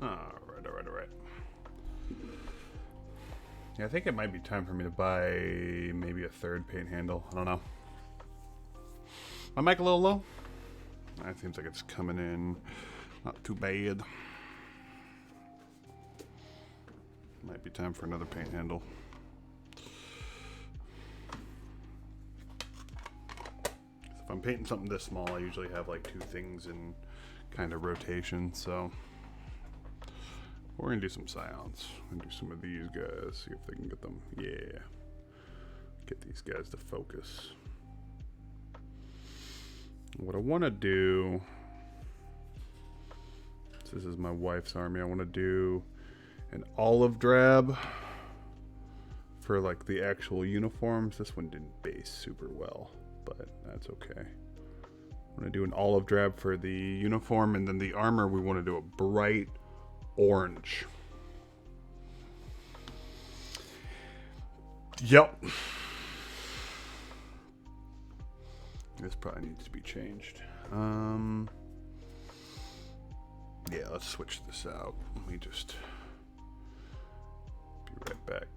Alright. Yeah, I think it might be time for me to buy maybe a third paint handle. I don't know. My mic a little low? That seems like it's coming in not too bad. Might be time for another paint handle. If I'm painting something this small, I usually have like two things in kind of rotation, so we're gonna do some scions. We're gonna do some of these guys, see if they can get them. Yeah. Get these guys to focus. What I wanna do, this is my wife's army, I wanna do an olive drab for like the actual uniforms. This one didn't base super well, but that's okay. I'm gonna do an olive drab for the uniform, and then the armor we want to do a bright orange. Yep. This probably needs to be changed. Yeah, let's switch this out. Let me just be right back.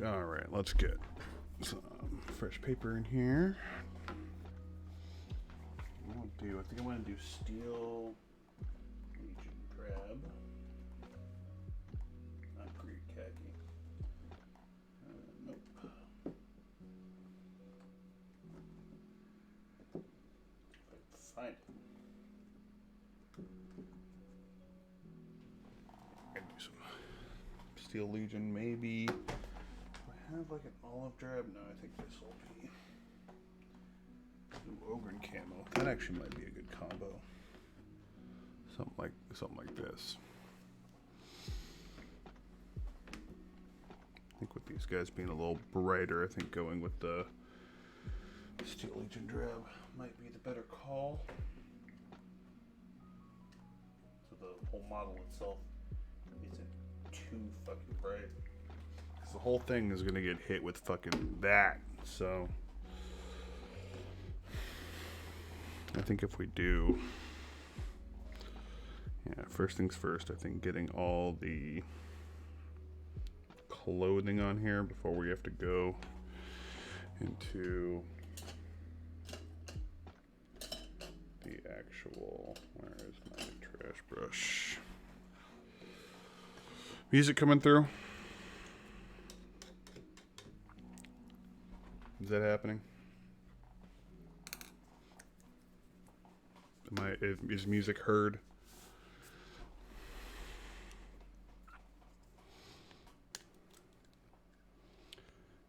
Alright, let's get some fresh paper in here. I think I want to do steel Legion drab. Not Greek khaki. Nope. If I can find it. I can do some steel Legion, maybe. Have like an olive drab? No, I think this will be Ogren camo. That actually might be a good combo. Something like this. I think with these guys being a little brighter, I think going with the Steel Legion drab might be the better call. So the whole model itself isn't too fucking bright. The whole thing is gonna get hit with fucking that, so I think if we do, yeah, first things first, I think getting all the clothing on here before we have to go into the actual, where is my trash brush? Music coming through? Is that happening? Is music heard?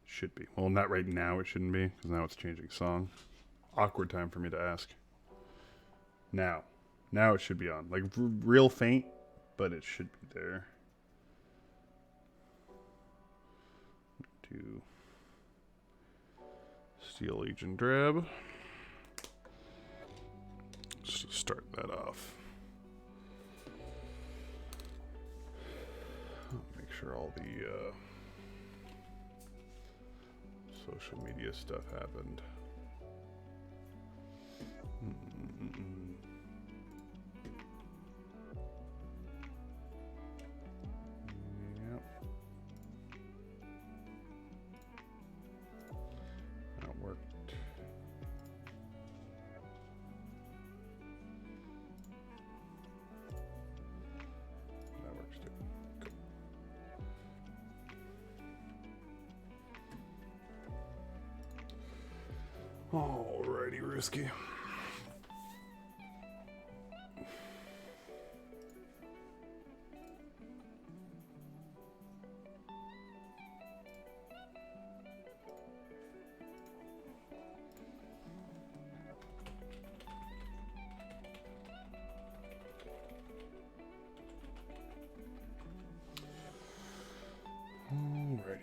Should be. Well, not right now. It shouldn't be, because now it's changing song. Awkward time for me to ask. Now it should be on. Like real faint, but it should be there. Do Steel Legion drab. Let's just start that off. I'll make after all the social media stuff happened. Yep. That worked. That works too. Cool. Alrighty, Risky. Alrighty.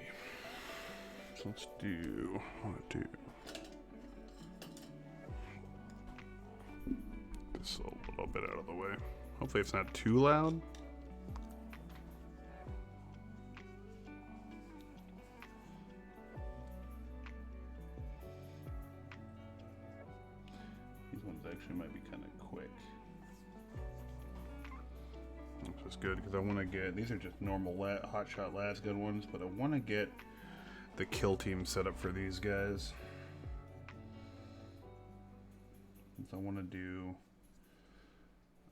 So let's do, I want to do this a little bit out of the way. Hopefully it's not too loud. These ones actually might be kind of quick. Which is good because I want to get, these are just normal hotshot lasgun ones, but I want to get the kill team set up for these guys. So I want to do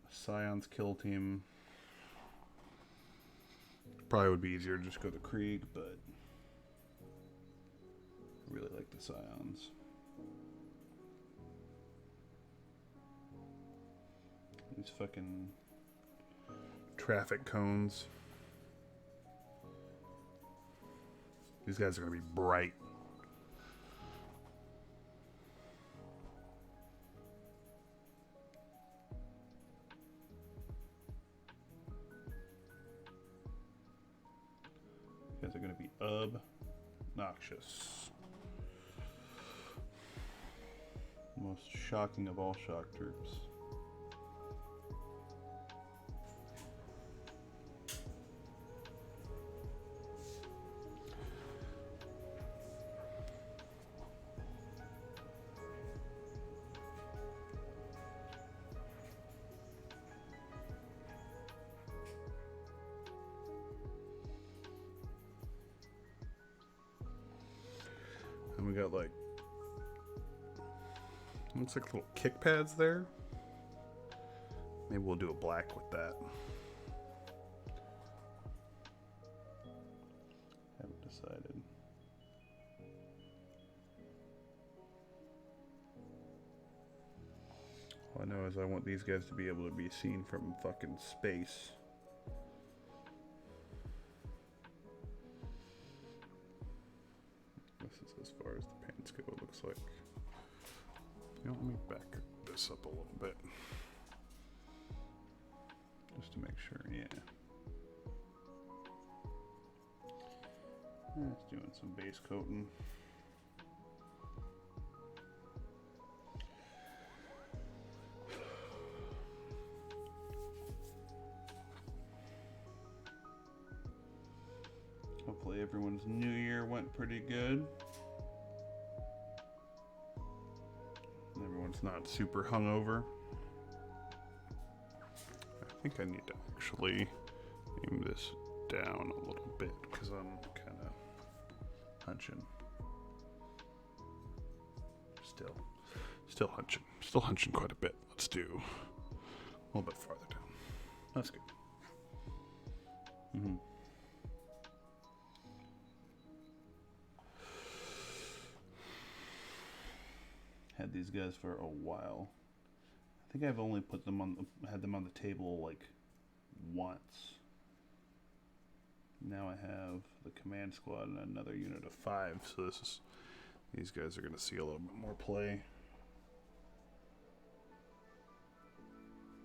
a Scion's kill team. Probably would be easier to just go to Krieg, but I really like the Scions. These fucking traffic cones. These guys are going to be bright. These guys are going to be obnoxious. Most shocking of all shock troops. And we got like, looks like little kick pads there. Maybe we'll do a black with that. Haven't decided. All I know is I want these guys to be able to be seen from fucking space. This is as far as the pants go, it looks like. You know, let me back this up a little bit. Just to make sure, yeah. Just doing some base coating. Hopefully everyone's new year went pretty good. Everyone's not super hungover. I think I need to actually aim this down a little bit because I'm kind of hunching. Still hunching quite a bit. Let's do a little bit farther down. That's good. Had these guys for a while. I think I've only put them had them on the table like once. Now I have the command squad and another unit of 5, so these guys are going to see a little bit more play.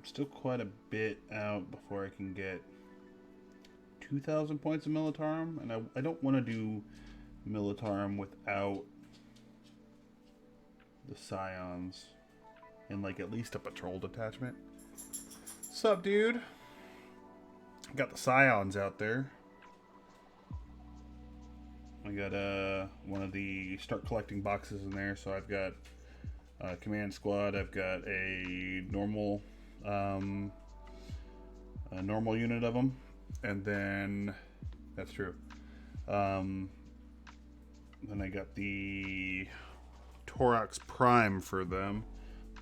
Still quite a bit out before I can get 2,000 points of Militarum, and I don't want to do Militarum without the Scions and like at least a patrol detachment. Sup, dude? Got the Scions out there. I got one of the start collecting boxes in there. So I've got command squad. I've got a normal unit of them, and then that's true. Then I got the Torax Prime for them.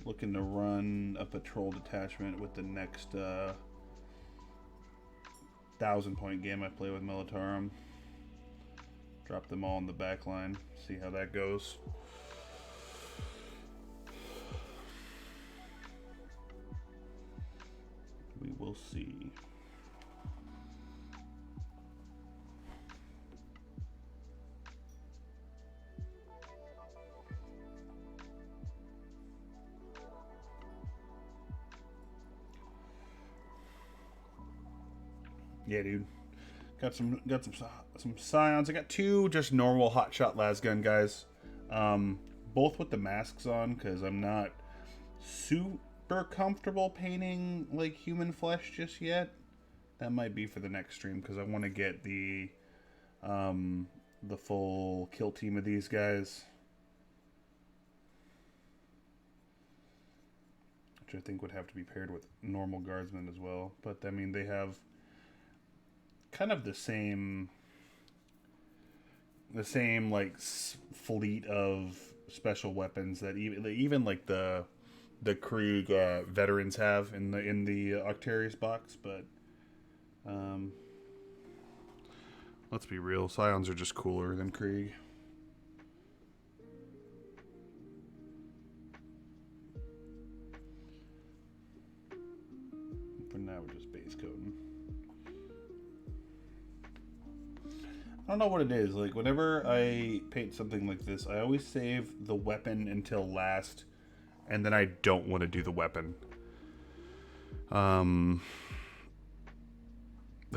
Looking to run a patrol detachment with the next 1,000-point game I play with Militarum. Drop them all in the back line. See how that goes. We will see. Yeah, dude. Got some scions. I got 2 just normal hotshot lasgun guys. Both with the masks on because I'm not super comfortable painting like human flesh just yet. That might be for the next stream because I want to get the full kill team of these guys, which I think would have to be paired with normal guardsmen as well. But I mean, they have kind of the same like fleet of special weapons that even like the Krieg veterans have in the Octarius box. But let's be real, Scions are just cooler than Krieg. For now, we're just base coating. I don't know what it is. Like, whenever I paint something like this, I always save the weapon until last, and then I don't want to do the weapon. Like,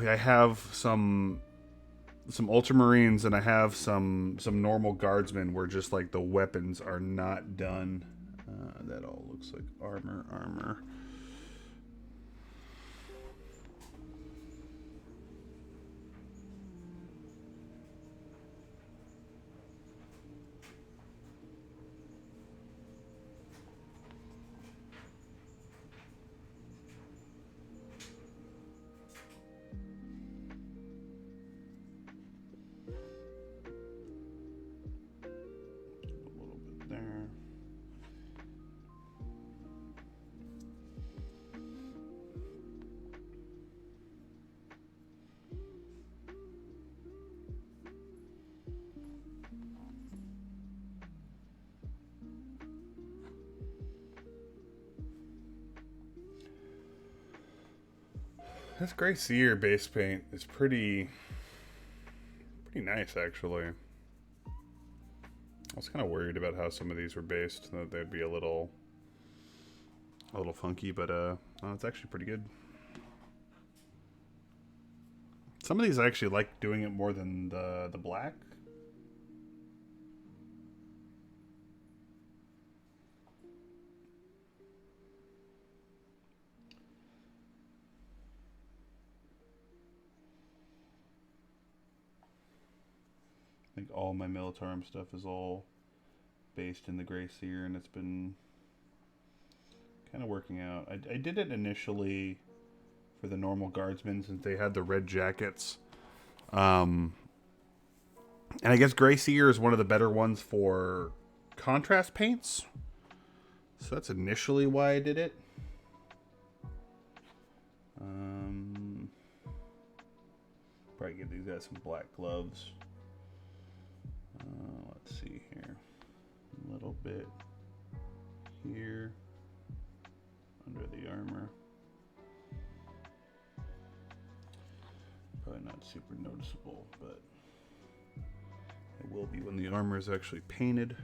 I have some Ultramarines, and I have some normal Guardsmen where just, like, the weapons are not done. That all looks like armor. This Gray Seer base paint is pretty nice, actually. I was kind of worried about how some of these were based, that they'd be a little funky, but it's actually pretty good. Some of these I actually like doing it more than the black. I think all my Militarum stuff is all based in the Gray Seer, and it's been kind of working out. I did it initially for the normal Guardsmen since they had the red jackets. And I guess Gray Seer is one of the better ones for contrast paints. So that's initially why I did it. Probably give these guys some black gloves. Let's see here. A little bit here under the armor. Probably not super noticeable, but it will be when the armor is actually painted.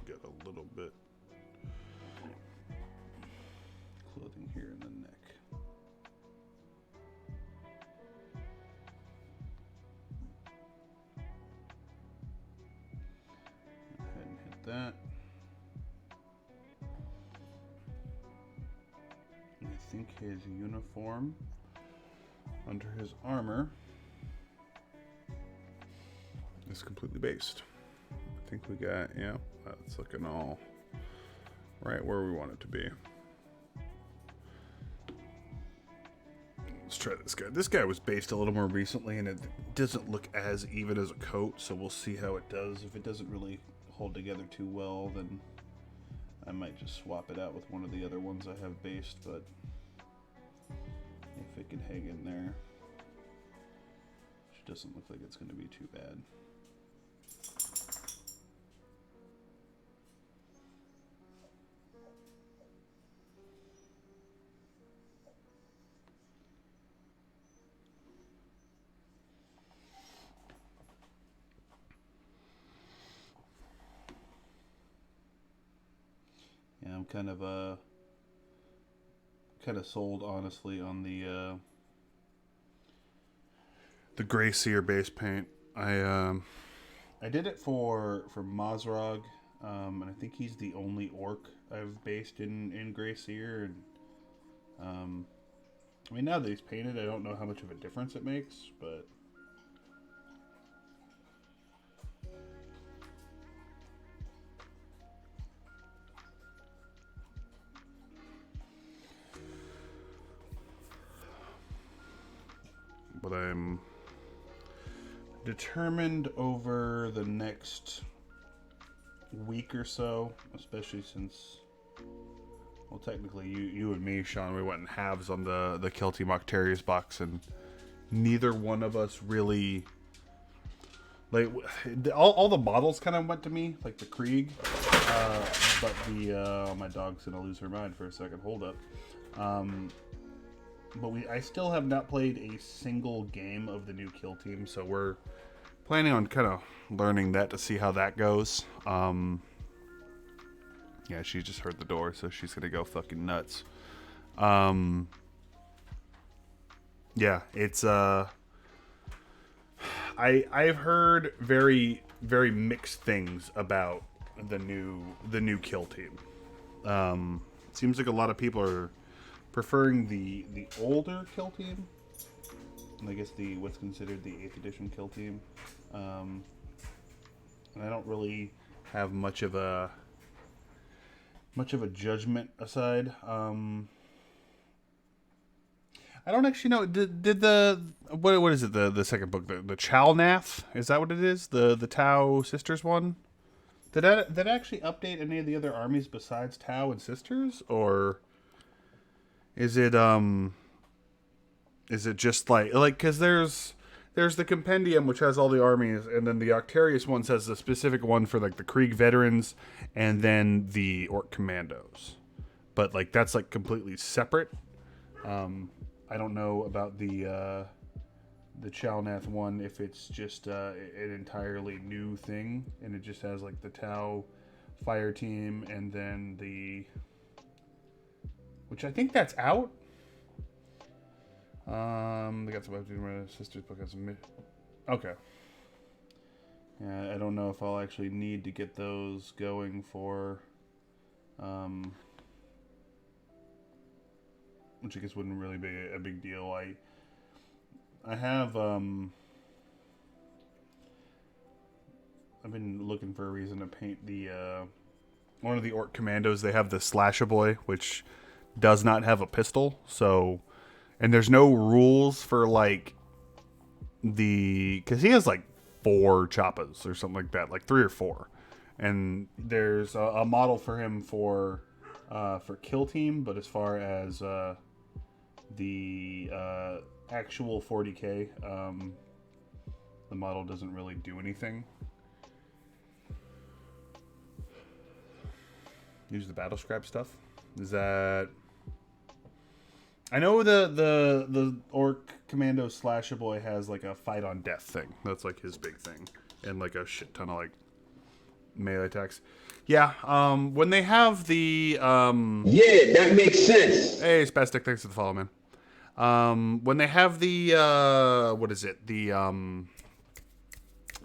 Got a little bit clothing here in the neck. Go ahead and hit that. I think his uniform under his armor is completely based. I think we got, yeah, that's looking all right where we want it to be. Let's try this guy. This guy was based a little more recently, and it doesn't look as even as a coat, so we'll see how it does. If it doesn't really hold together too well, then I might just swap it out with one of the other ones I have based, but if it can hang in there, it doesn't look like it's going to be too bad. Yeah, I'm kind of sold, honestly, on the Gray Seer base paint. I did it for Mazrog, and I think he's the only orc I've based in Gray Seer. And I mean, now that he's painted, I don't know how much of a difference it makes, but I'm determined over the next week or so, especially since, well, technically you and me, Sean, we went in halves on the Kill Team Octarius box, and neither one of us really, like, all the models kind of went to me, like the Krieg, but my dog's gonna lose her mind for a second, hold up. But I still have not played a single game of the new Kill Team, so we're planning on kind of learning that to see how that goes. Yeah, she just heard the door, so she's gonna go fucking nuts. Yeah, it's I've heard very, very mixed things about the new Kill Team. Seems like a lot of people are preferring the older Kill Team, and I guess what's considered the 8th edition Kill Team. And I don't really have much of a judgment aside. I don't actually know. Did the what is it? The second book, the Chalnath? Is that what it is? The Tau Sisters one? Did that actually update any of the other armies besides Tau and Sisters, or is it just like because there's the compendium which has all the armies, and then the Octarius one says the specific one for like the Krieg veterans, and then the Orc commandos, but like that's like completely separate. I don't know about the Chalnath one, if it's just an entirely new thing, and it just has like the Tau fire team, and then which I think that's out. They got some Sisters book has some. Okay. Yeah, I don't know if I'll actually need to get those going for, which I guess wouldn't really be a big deal. I have I've been looking for a reason to paint the one of the Orc commandos. They have the Slasher Boy, which does not have a pistol, so, and there's no rules for like because he has like 4 choppas or something like that, like 3 or 4, and there's a model for him for Kill Team, but as far as the actual 40k, the model doesn't really do anything. Use the battle scrap stuff. Is that? I know the Orc Commando Slasher Boy has like a fight on death thing. That's like his big thing, and like a shit ton of like melee attacks. Yeah. When they have the yeah, that makes sense. Hey, Spastic, thanks for the follow, man. When they have the what is it? The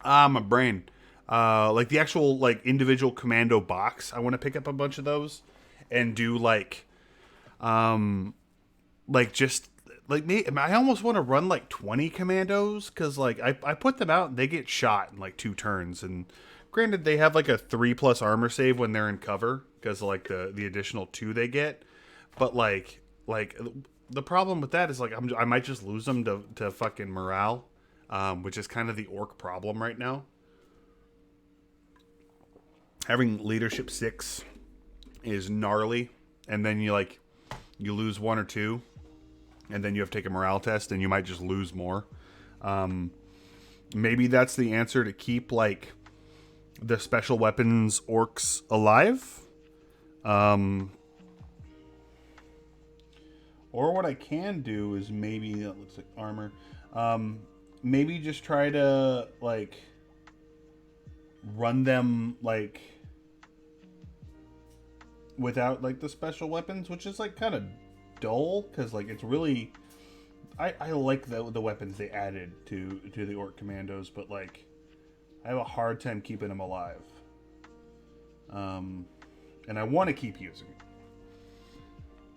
my brain. Like the actual like individual commando box. I want to pick up a bunch of those and do like like just like me, I almost want to run like 20 commandos because like I put them out and they get shot in like 2 turns. And granted, they have like a 3+ armor save when they're in cover because of like the additional 2 they get. But like the problem with that is like I might just lose them to fucking morale, which is kind of the orc problem right now. Having leadership 6 is gnarly, and then you lose 1 or 2, and then you have to take a morale test, and you might just lose more. Maybe that's the answer to keep like the special weapons orcs alive. Or what I can do is maybe that looks like armor. Maybe just try to like run them like without like the special weapons, which is like kind of dull because like it's really I like the weapons they added to the orc commandos, but like I have a hard time keeping them alive. And I want to keep using it.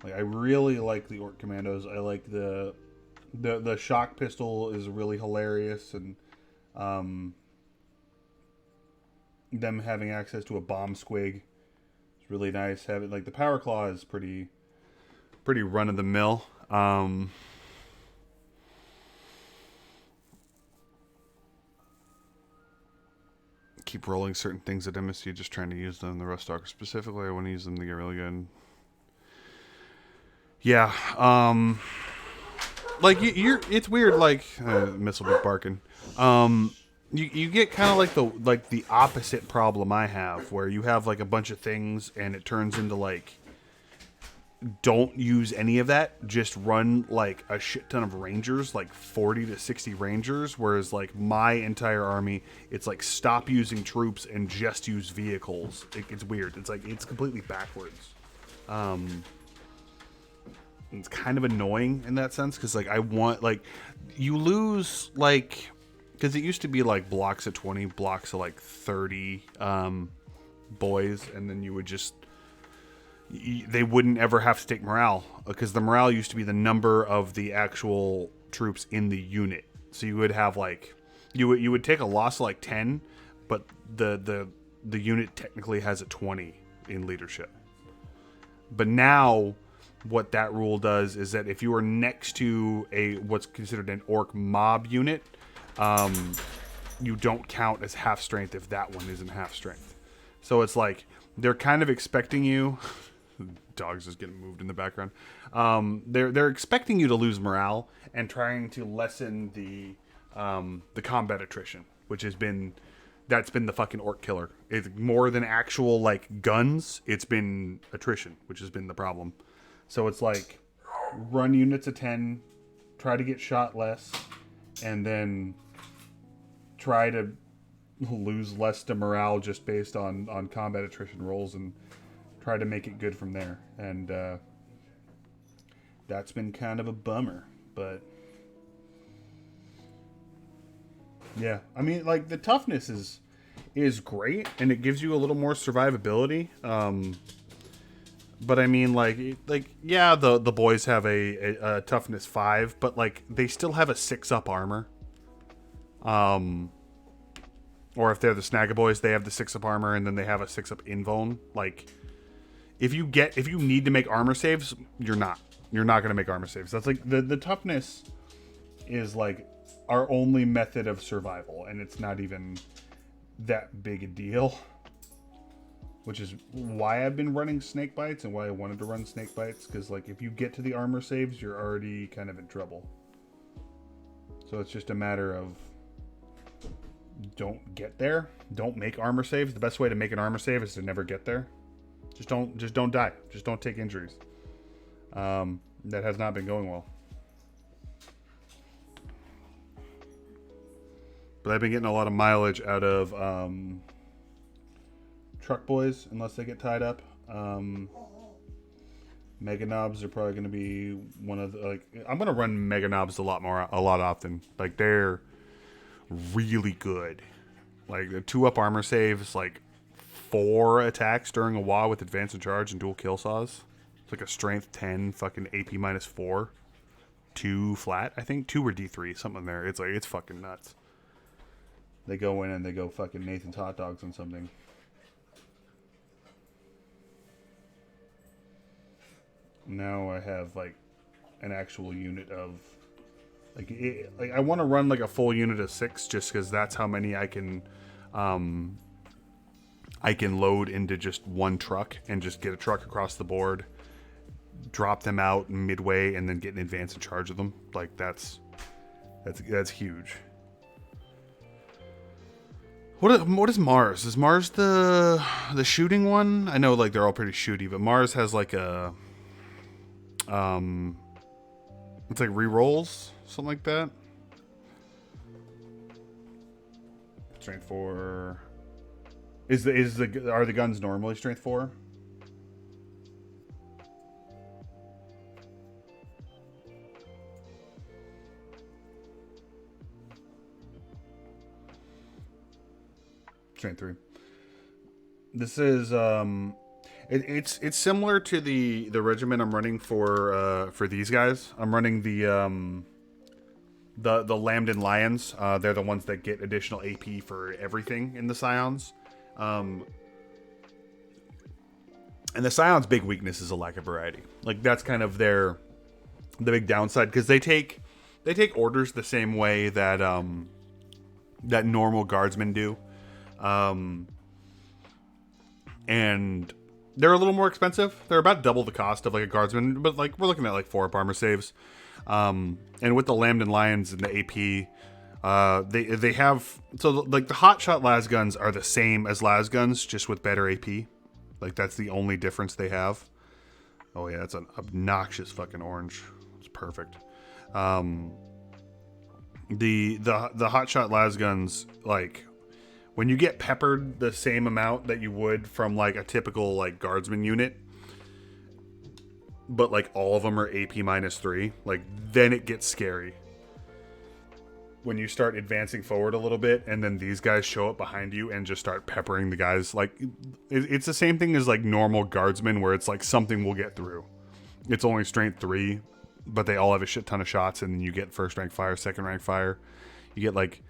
Like I really like the orc commandos. I like the shock pistol is really hilarious, and them having access to a bomb squig is really nice. Having like the power claw is pretty run of the mill. Keep rolling certain things at MSC, just trying to use them. The Rust Stalker specifically, I want to use them to get really good. Yeah, like it's weird. Like missile be barking. You get kind of like the opposite problem I have, where you have like a bunch of things and it turns into like don't use any of that. Just run like a shit ton of rangers, like 40 to 60 rangers. Whereas like my entire army, it's like stop using troops and just use vehicles. It's weird. It's like it's completely backwards. It's kind of annoying in that sense because like I want like you lose like because it used to be like blocks of 20, blocks of like 30 boys, and then you would just they wouldn't ever have to take morale because the morale used to be the number of the actual troops in the unit. So you would have like you would take a loss of like 10, but the unit technically has a 20 in leadership. But now what that rule does is that if you are next to a what's considered an orc mob unit, you don't count as half strength if that one isn't half strength. So it's like they're kind of expecting you. Dogs just getting moved in the background. They're expecting you to lose morale and trying to lessen the combat attrition, which has been the fucking orc killer. It's more than actual like guns. It's been attrition, which has been the problem. So it's like run units of 10, try to get shot less, and then try to lose less to morale just based on combat attrition rolls and try to make it good from there. And that's been kind of a bummer. But yeah, I mean like the toughness is great and it gives you a little more survivability. But I mean, like yeah, the boys have a toughness 5, but like they still have a 6+ armor. Or if they're the Snagga boys, they have the 6+ armor, and then they have a 6+ invuln. Like, if you need to make armor saves, you're not gonna make armor saves. That's like the toughness is like our only method of survival, and it's not even that big a deal. Which is why I've been running snake bites and why I wanted to run snake bites, because like if you get to the armor saves, you're already kind of in trouble. So it's just a matter of don't get there. Don't make armor saves. The best way to make an armor save is to never get there. Just don't die. Just don't take injuries. That has not been going well. But I've been getting a lot of mileage out of truck boys, unless they get tied up. Mega knobs are probably going to be one of the, like, I'm going to run mega knobs a lot often. Like, they're really good. Like, the 2+ armor saves, like, 4 attacks during a while with advance and charge and dual kill saws. It's like a strength 10 fucking AP -4. 2 flat, I think 2 or D3, something there. It's like, it's fucking nuts. They go in and they go fucking Nathan's hot dogs on something. Now I have like an actual unit of like I want to run like a full unit of 6 just because that's how many I can load into just one truck and just get a truck across the board, drop them out midway, and then get in advance and charge of them. Like that's huge. What is Mars? Is Mars the shooting one? I know like they're all pretty shooty, but Mars has like a it's like rerolls, something like that. Strength 4. Are the guns normally strength 4? Strength 3. This is it's similar to the regiment I'm running for these guys. I'm running the Lambden Lions. They're the ones that get additional AP for everything in the Scions. And the Scions' big weakness is a lack of variety. Like that's kind of the big downside, because they take orders the same way that that normal guardsmen do. And they're a little more expensive. They're about double the cost of like a guardsman, but like we're looking at like 4 up armor saves. And with the Lambden Lions and the AP, they have, so like the hotshot las guns are the same as las guns, just with better AP. Like that's the only difference they have. Oh yeah, that's an obnoxious fucking orange. It's perfect. The hotshot las guns, like when you get peppered the same amount that you would from like a typical like guardsman unit, but like all of them are AP -3, like then it gets scary. When you start advancing forward a little bit and then these guys show up behind you and just start peppering the guys, like it's the same thing as like normal guardsmen where it's like something will get through. It's only strength 3, but they all have a shit ton of shots, and then you get first rank fire, second rank fire. You get like,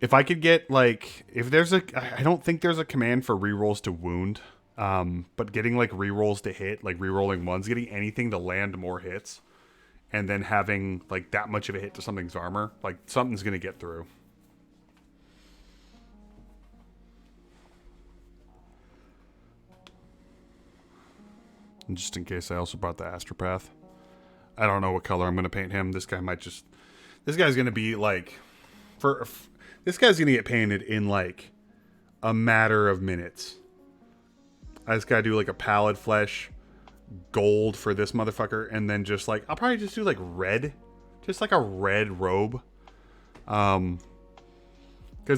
if I could get like, if there's I don't think there's a command for rerolls to wound, but getting like rerolls to hit, like rerolling ones, getting anything to land more hits, and then having like that much of a hit to something's armor, like something's gonna get through. And just in case, I also brought the Astropath. I don't know what color I'm gonna paint him. This guy's gonna be like, this guy's gonna get painted in like a matter of minutes. I just gotta do like a pallid flesh gold for this motherfucker, and then just like I'll probably just do like red, just like a red robe. Because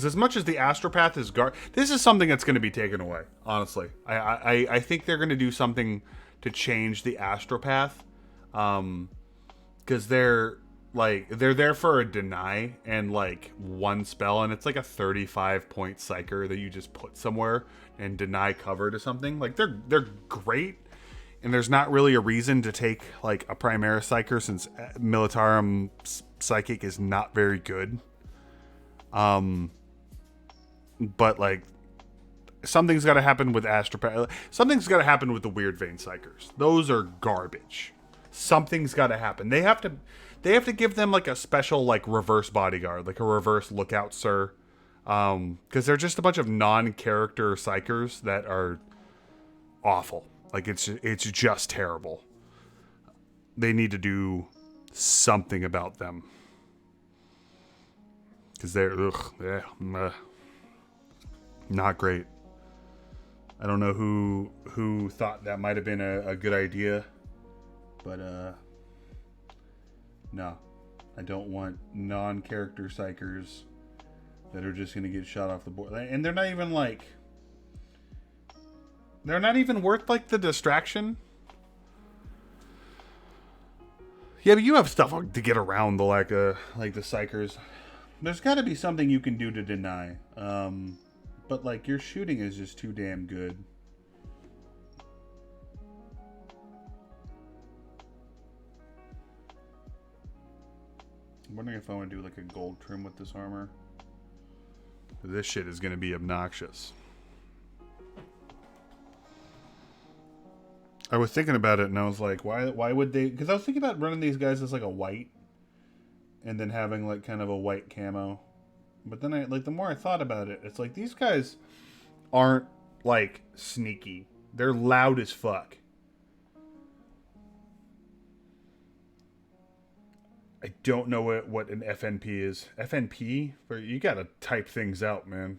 as much as the Astropath is this is something that's going to be taken away. Honestly, I think they're going to do something to change the Astropath, because they're there for a deny and like one spell, and it's like a 35-point psyker that you just put somewhere and deny cover to something. Like they're great, and there's not really a reason to take like a Primaris psyker, since Militarum psychic is not very good. But like something's got to happen with Astropath. Something's got to happen with the Weird Vein psychers. Those are garbage. Something's got to happen. They have to give them like a special like reverse bodyguard, like a reverse lookout sir, because they're just a bunch of non-character psychers that are awful. Like it's just terrible. They need to do something about them, because they're not great. I don't know who thought that might have been a good idea, but no, I don't want non-character psychers that are just gonna get shot off the board, and they're not even worth like the distraction. Yeah, but you have stuff to get around the like the psychers. There's got to be something you can do to deny. But like your shooting is just too damn good. I'm wondering if I want to do like a gold trim with this armor. This shit is going to be obnoxious. I was thinking about it and I was like, why would they? Because I was thinking about running these guys as like a white and then having like kind of a white camo. But then the more I thought about it, it's like these guys aren't like sneaky. They're loud as fuck. I don't know what an FNP is. FNP? You gotta type things out, man.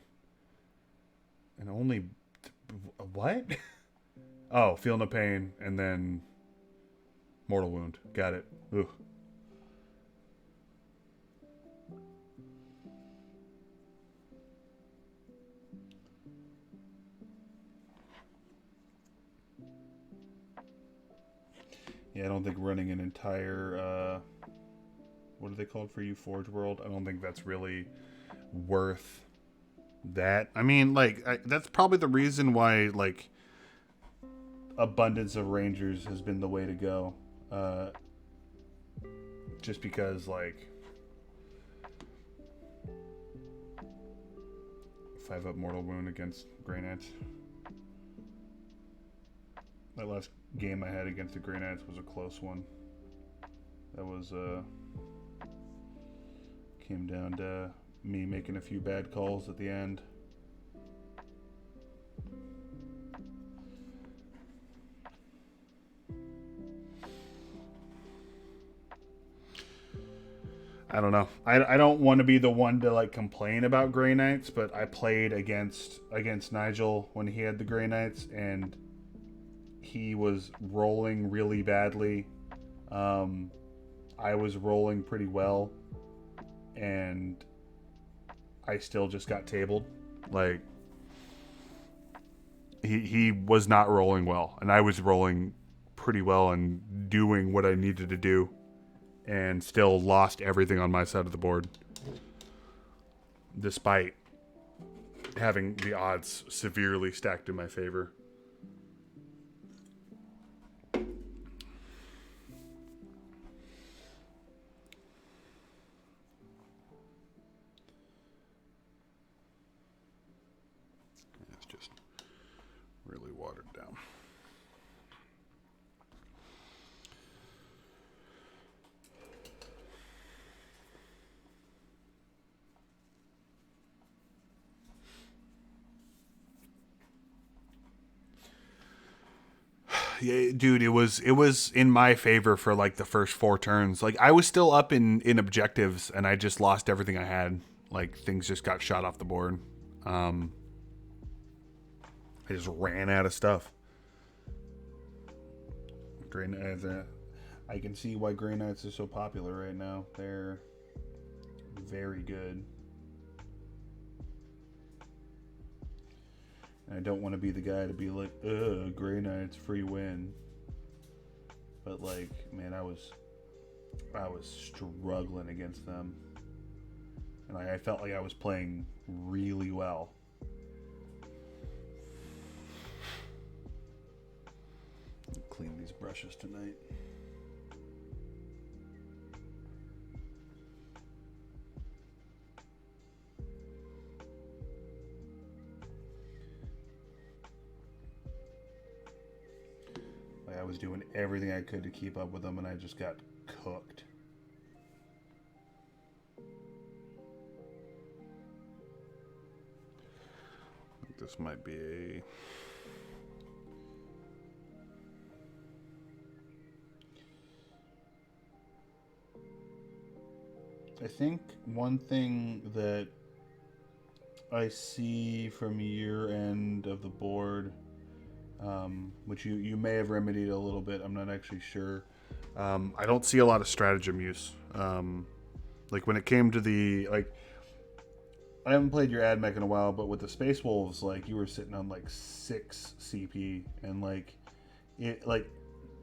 And only... What? Oh, Feel No Pain, and then... Mortal Wound. Got it. Ugh. Yeah, I don't think running an entire... what are they called for you, Forge World? I don't think that's really worth that. I mean, like, that's probably the reason why, like, Abundance of Rangers has been the way to go. Just because, like, 5-up Mortal Wound against Grey Knights. That last game I had against the Grey Knights was a close one. That was, came down to me making a few bad calls at the end. I don't know. I don't want to be the one to like complain about Grey Knights, but I played against Nigel when he had the Grey Knights, and he was rolling really badly. I was rolling pretty well, and I still just got tabled. Like, he was not rolling well, and I was rolling pretty well and doing what I needed to do, and still lost everything on my side of the board, despite having the odds severely stacked in my favor. It's just really watered down. Yeah, dude, it was in my favor for like the first 4 turns. Like, I was still up in objectives, and I just lost everything I had. Like, things just got shot off the board. I just ran out of stuff. Grey Knights, I can see why Grey Knights are so popular right now. They're very good. I don't want to be the guy to be like, Grey Knights, free win. But like, man, I was struggling against them. And I felt like I was playing really well. Clean these brushes tonight. I was doing everything I could to keep up with them, and I just got cooked. I think this might be a... I think one thing that I see from your end of the board, which you may have remedied a little bit, I'm not actually sure. I don't see a lot of stratagem use. Like, when it came to the, like, I haven't played your ad mech in a while, but with the Space Wolves, like, you were sitting on like 6 CP, and like, it, like,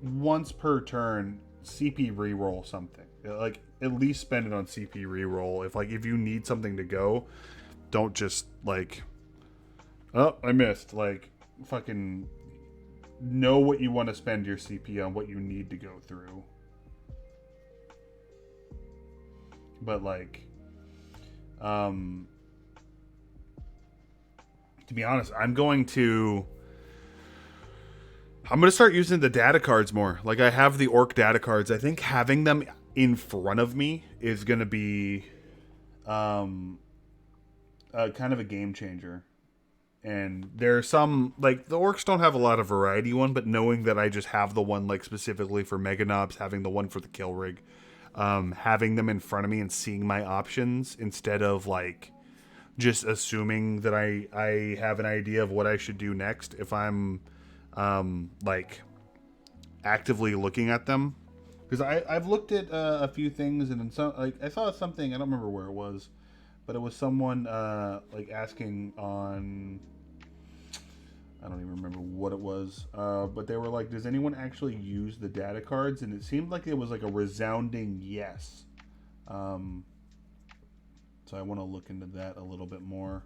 once per turn, CP reroll something. Like, at least spend it on CP reroll. If you need something to go, don't just like, oh, I missed. Like, fucking know what you want to spend your CP on, what you need to go through. But like, to be honest, I'm going to start using the data cards more. Like, I have the orc data cards. I think having them in front of me is going to be kind of a game changer. And there are some, like, the orcs don't have a lot of variety one, but knowing that I just have the one, like, specifically for Mega Knobs, having the one for the kill rig, having them in front of me and seeing my options instead of, like, just assuming that I have an idea of what I should do next if I'm, like, actively looking at them. Because I've looked at a few things, and in some, like, I saw something, I don't remember where it was, but it was someone like asking on, I don't even remember what it was, but they were like, does anyone actually use the data cards? And it seemed like it was like a resounding yes. So I want to look into that a little bit more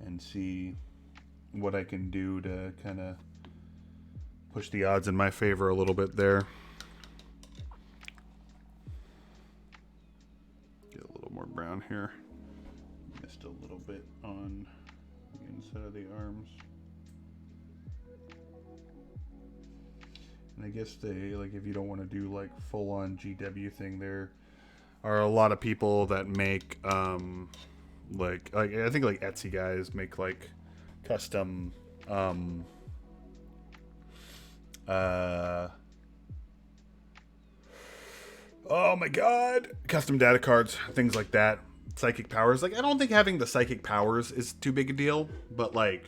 and see what I can do to kind of push the odds in my favor a little bit there. More brown here. Missed a little bit on the inside of the arms. And I guess they, like, if you don't want to do like full on GW thing, there are a lot of people that make like I think like Etsy guys make like custom oh my god, custom data cards, things like that. Psychic powers, like, I don't think having the psychic powers is too big a deal, but like,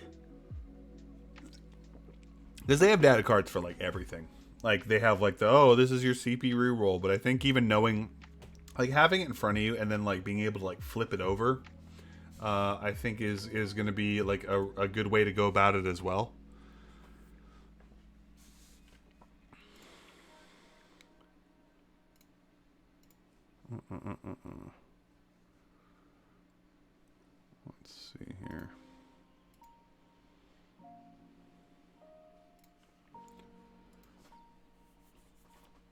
because they have data cards for like everything. Like, they have like the, oh, this is your CP reroll, but I think even knowing, like, having it in front of you and then like being able to like flip it over, I think is going to be like a good way to go about it as well. Let's see here.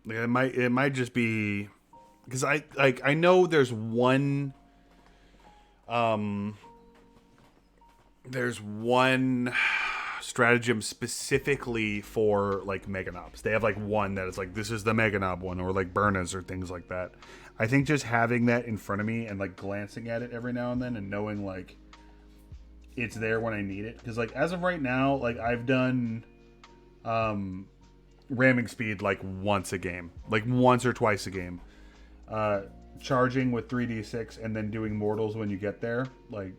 It might just be because I know there's one stratagem specifically for like Mega Knobs. They have like one that is like, this is the Mega Knob one, or like Burnas or things like that. I think just having that in front of me and like glancing at it every now and then and knowing like it's there when I need it, because like as of right now, like I've done ramming speed like once a game, like once or twice a game, charging with 3d6 and then doing mortals when you get there, like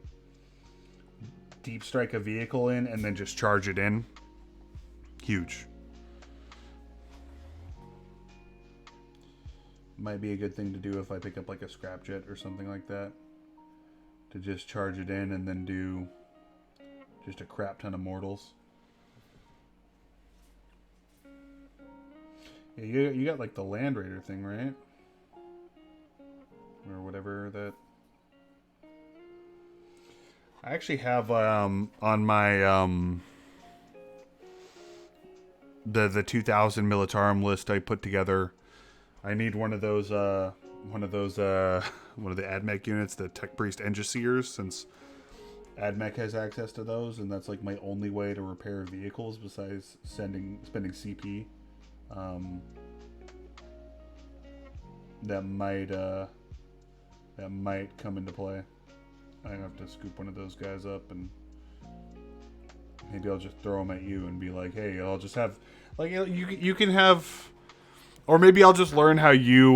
deep strike a vehicle in and then just charge it in. Huge. Might be a good thing to do if I pick up like a scrapjet or something like that, to just charge it in and then do just a crap ton of mortals. Yeah, you got like the Land Raider thing, right? Or whatever that. I actually have on my the 2000 Militarum list I put together. I need one of those one of the AdMech units, the Tech Priest Engiseers, since AdMech has access to those, and that's like my only way to repair vehicles besides spending CP. That might come into play. I have to scoop one of those guys up, and maybe I'll just throw them at you and be like, hey, I'll just have, like, you can have, or maybe I'll just learn how you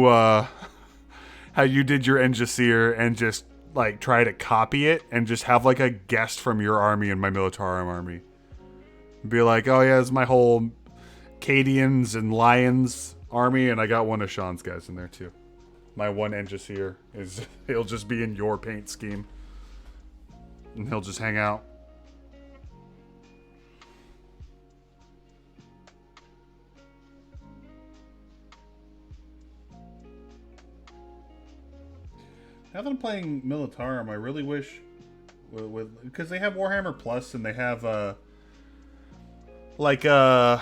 did your Engiseer and just like try to copy it and just have like a guest from your army in my Militarum army. Be like, oh yeah, it's my whole Cadians and Lions army, and I got one of Sean's guys in there too. My one Engiseer he'll just be in your paint scheme. And he'll just hang out. Now that I'm playing Militarum, I really wish, because they have Warhammer Plus and they have like a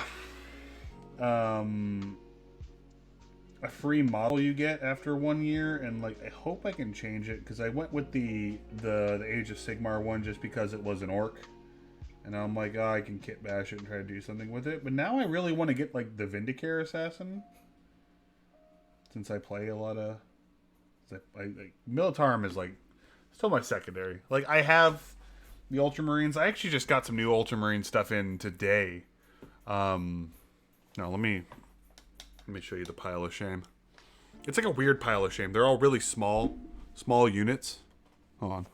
a free model you get after 1 year, and like I hope I can change it because I went with the Age of Sigmar one just because it was an orc, and I'm like, oh, I can kit bash it and try to do something with it. But now I really want to get like the Vindicare assassin, since I play a lot of. Like Militarum is like still my secondary. Like I have the Ultramarines. I actually just got some new Ultramarine stuff in today. No, let me show you the pile of shame. It's like a weird pile of shame. They're all really small units. Hold on.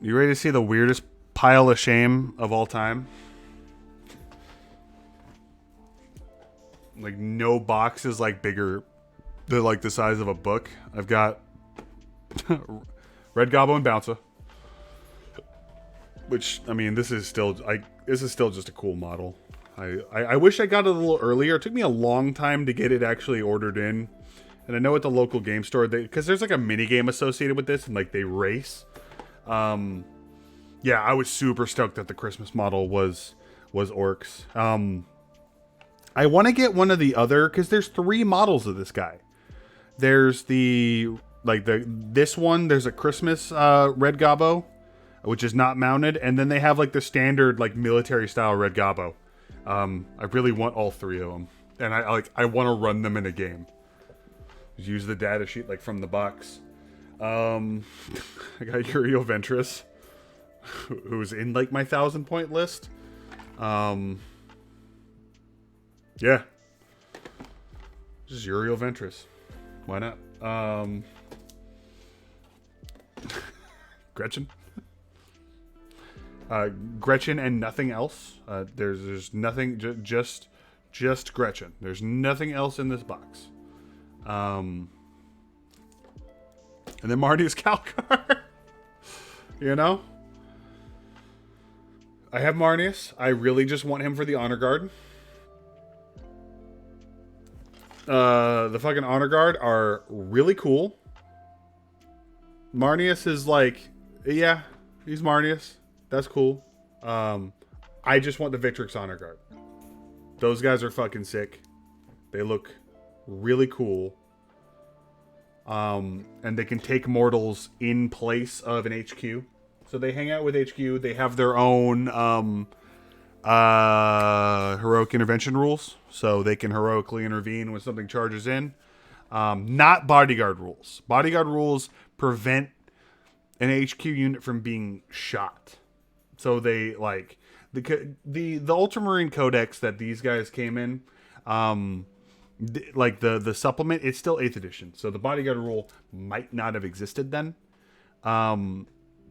You ready to see the weirdest pile of shame of all time? Like no box is like bigger. They're like the size of a book. I've got Red Goblin Bouncer, which I mean, this is still just a cool model. I wish I got it a little earlier. It took me a long time to get it actually ordered in, and I know at the local game store because there's like a mini game associated with this, and like they race. Yeah, I was super stoked that the Christmas model was orcs. I want to get one of the other because there's 3 models of this guy. There's this one. There's a Christmas Red Gobbo, which is not mounted, and then they have like the standard like military style Red Gobbo. I really want all 3 of them, and I want to run them in a game. Just use the data sheet like from the box. I got Uriel Ventress, who's in like my 1,000-point list. Yeah, just Uriel Ventress. Why not? Gretchen. Gretchen and nothing else. There's nothing. Just Gretchen. There's nothing else in this box. And then Marty's Calcar. You know? I have Marnius. I really just want him for the Honor Guard. The fucking Honor Guard are really cool. Marnius is like, yeah, he's Marnius. That's cool. I just want the Victrix Honor Guard. Those guys are fucking sick. They look really cool. And they can take mortals in place of an HQ. So they hang out with HQ. They have their own heroic intervention rules. So they can heroically intervene when something charges in. Not bodyguard rules. Bodyguard rules prevent an HQ unit from being shot. So they like the Ultramarine Codex that these guys came in. Like the supplement, it's still 8th edition, so the bodyguard rule might not have existed then.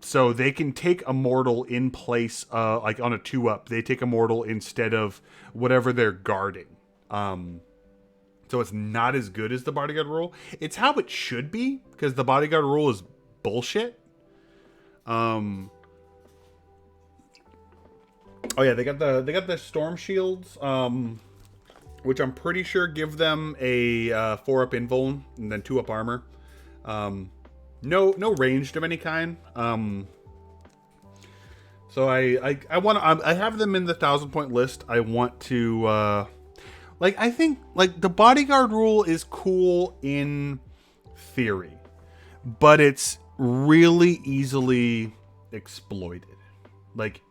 So they can take a mortal in place, like on a 2-up, they take a mortal instead of whatever they're guarding. So it's not as good as the bodyguard rule. It's how it should be, because the bodyguard rule is bullshit. Oh yeah, they got the storm shields. Which I'm pretty sure give them a 4-up invuln and then 2-up armor. No ranged of any kind. So I have them in the 1,000-point list. I want to I think like the bodyguard rule is cool in theory, but it's really easily exploited. Like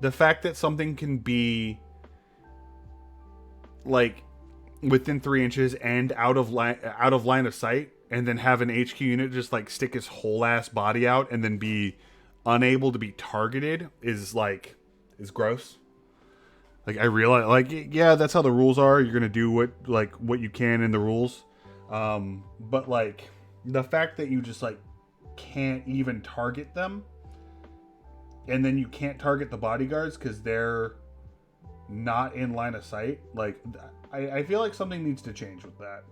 the fact that something can be like within 3 inches and out of line of sight, and then have an HQ unit just like stick his whole ass body out and then be unable to be targeted is gross. Like I realize, like, yeah, that's how the rules are. You're gonna do what you can in the rules, but like the fact that you just like can't even target them, and then you can't target the bodyguards because they're not in line of sight. Like I feel like something needs to change with that.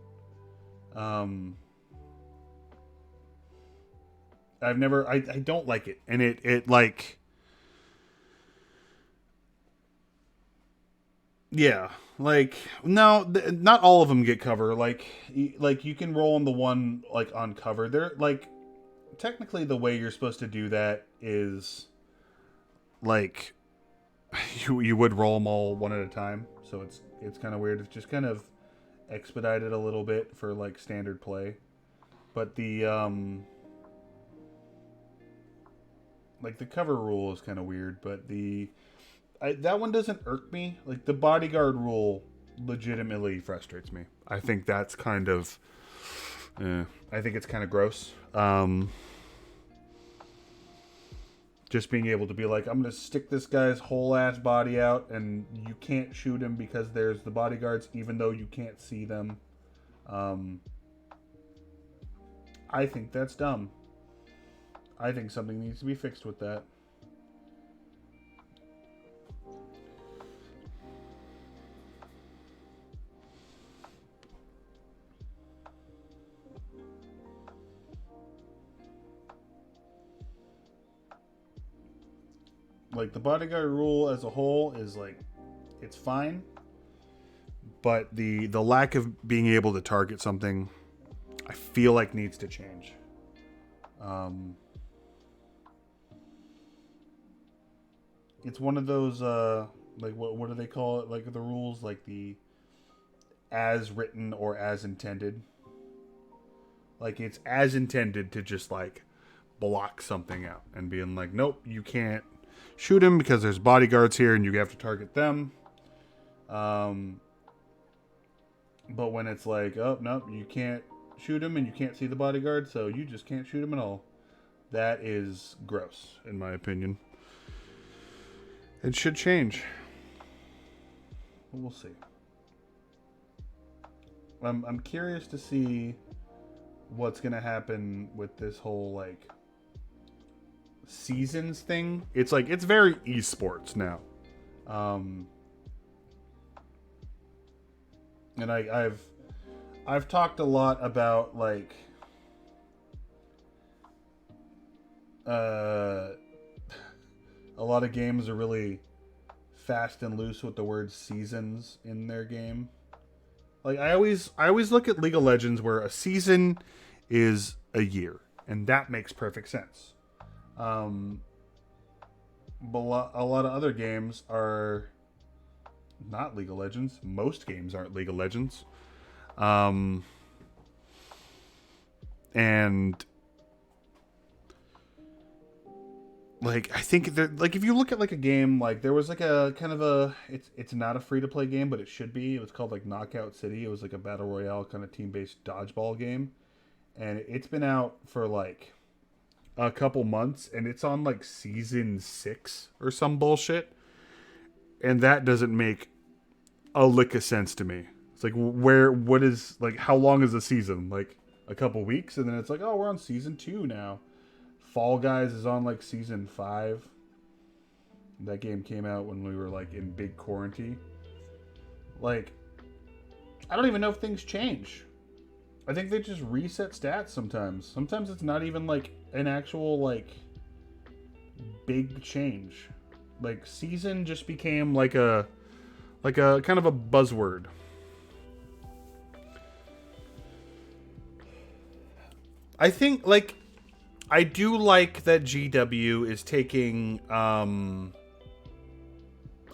I don't like it, and it like Yeah, like no, not all of them get cover. Like you can roll on the one like on cover. They're like technically the way you're supposed to do that is like you would roll them all one at a time. So it's kind of weird. It's just kind of expedited a little bit for like standard play. But the like the cover rule is kind of weird, but that one doesn't irk me. Like the bodyguard rule legitimately frustrates me. I think that's kind of I think it's kind of gross. Just being able to be like, I'm going to stick this guy's whole ass body out and you can't shoot him because there's the bodyguards even though you can't see them. I think that's dumb. I think something needs to be fixed with that. Like the bodyguard rule as a whole is like, it's fine, but the lack of being able to target something, I feel like needs to change. It's one of those like what do they call it? Like the rules, like the as written or as intended. Like it's as intended to just like block something out and being like, nope, you can't shoot him because there's bodyguards here and you have to target them. But when it's like, oh, nope, you can't shoot him and you can't see the bodyguard, so you just can't shoot him at all. That is gross, in my opinion. It should change. But we'll see. I'm curious to see what's going to happen with this whole, like, seasons thing. It's like it's very esports now, and I've talked a lot about like a lot of games are really fast and loose with the word seasons in their game. Like I always look at League of Legends where a season is a year, and that makes perfect sense. But a lot of other games are not League of Legends. Most games aren't League of Legends. And like I think that like if you look at like a game, like there was like a kind of a it's not a free to play game, but it should be. It was called like Knockout City. It was like a battle royale kind of team based dodgeball game, and it's been out for like a couple months, and it's on like season 6 or some bullshit, and that doesn't make a lick of sense to me. It's like what is like how long is the season? Like a couple weeks, and then it's like, oh, we're on season 2 now. Fall Guys is on like season 5. That game came out when we were like in big quarantine. Like I don't even know if things change. I think they just reset stats sometimes. Sometimes it's not even like an actual like big change. Like season just became like a kind of a buzzword. I think like I do like that GW is taking I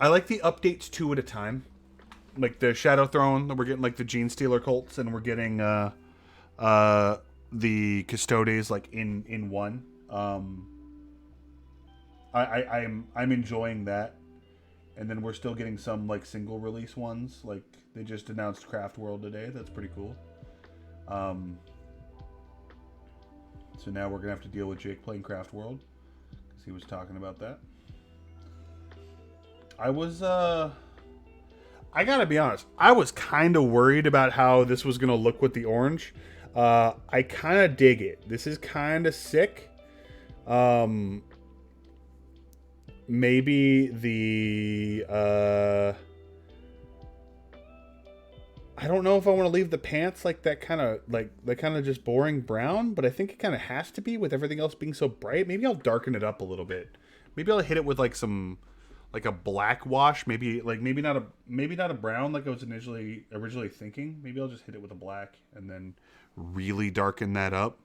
like the updates 2 at a time. Like the Shadow Throne, we're getting like the Gene Stealer cults, and we're getting the Custodes like in one. I'm enjoying that, and then we're still getting some like single release ones. Like they just announced Craft World today. That's pretty cool. So now we're gonna have to deal with Jake playing Craft World because he was talking about that. I gotta be honest, I was kind of worried about how this was gonna look with the orange. I kind of dig it. This is kind of sick. Maybe the I don't know if I want to leave the pants like that kind of just boring brown, but I think it kind of has to be with everything else being so bright. Maybe I'll darken it up a little bit. Maybe I'll hit it with like some like a black wash, maybe not a brown like I was originally thinking. Maybe I'll just hit it with a black and then really darken that up,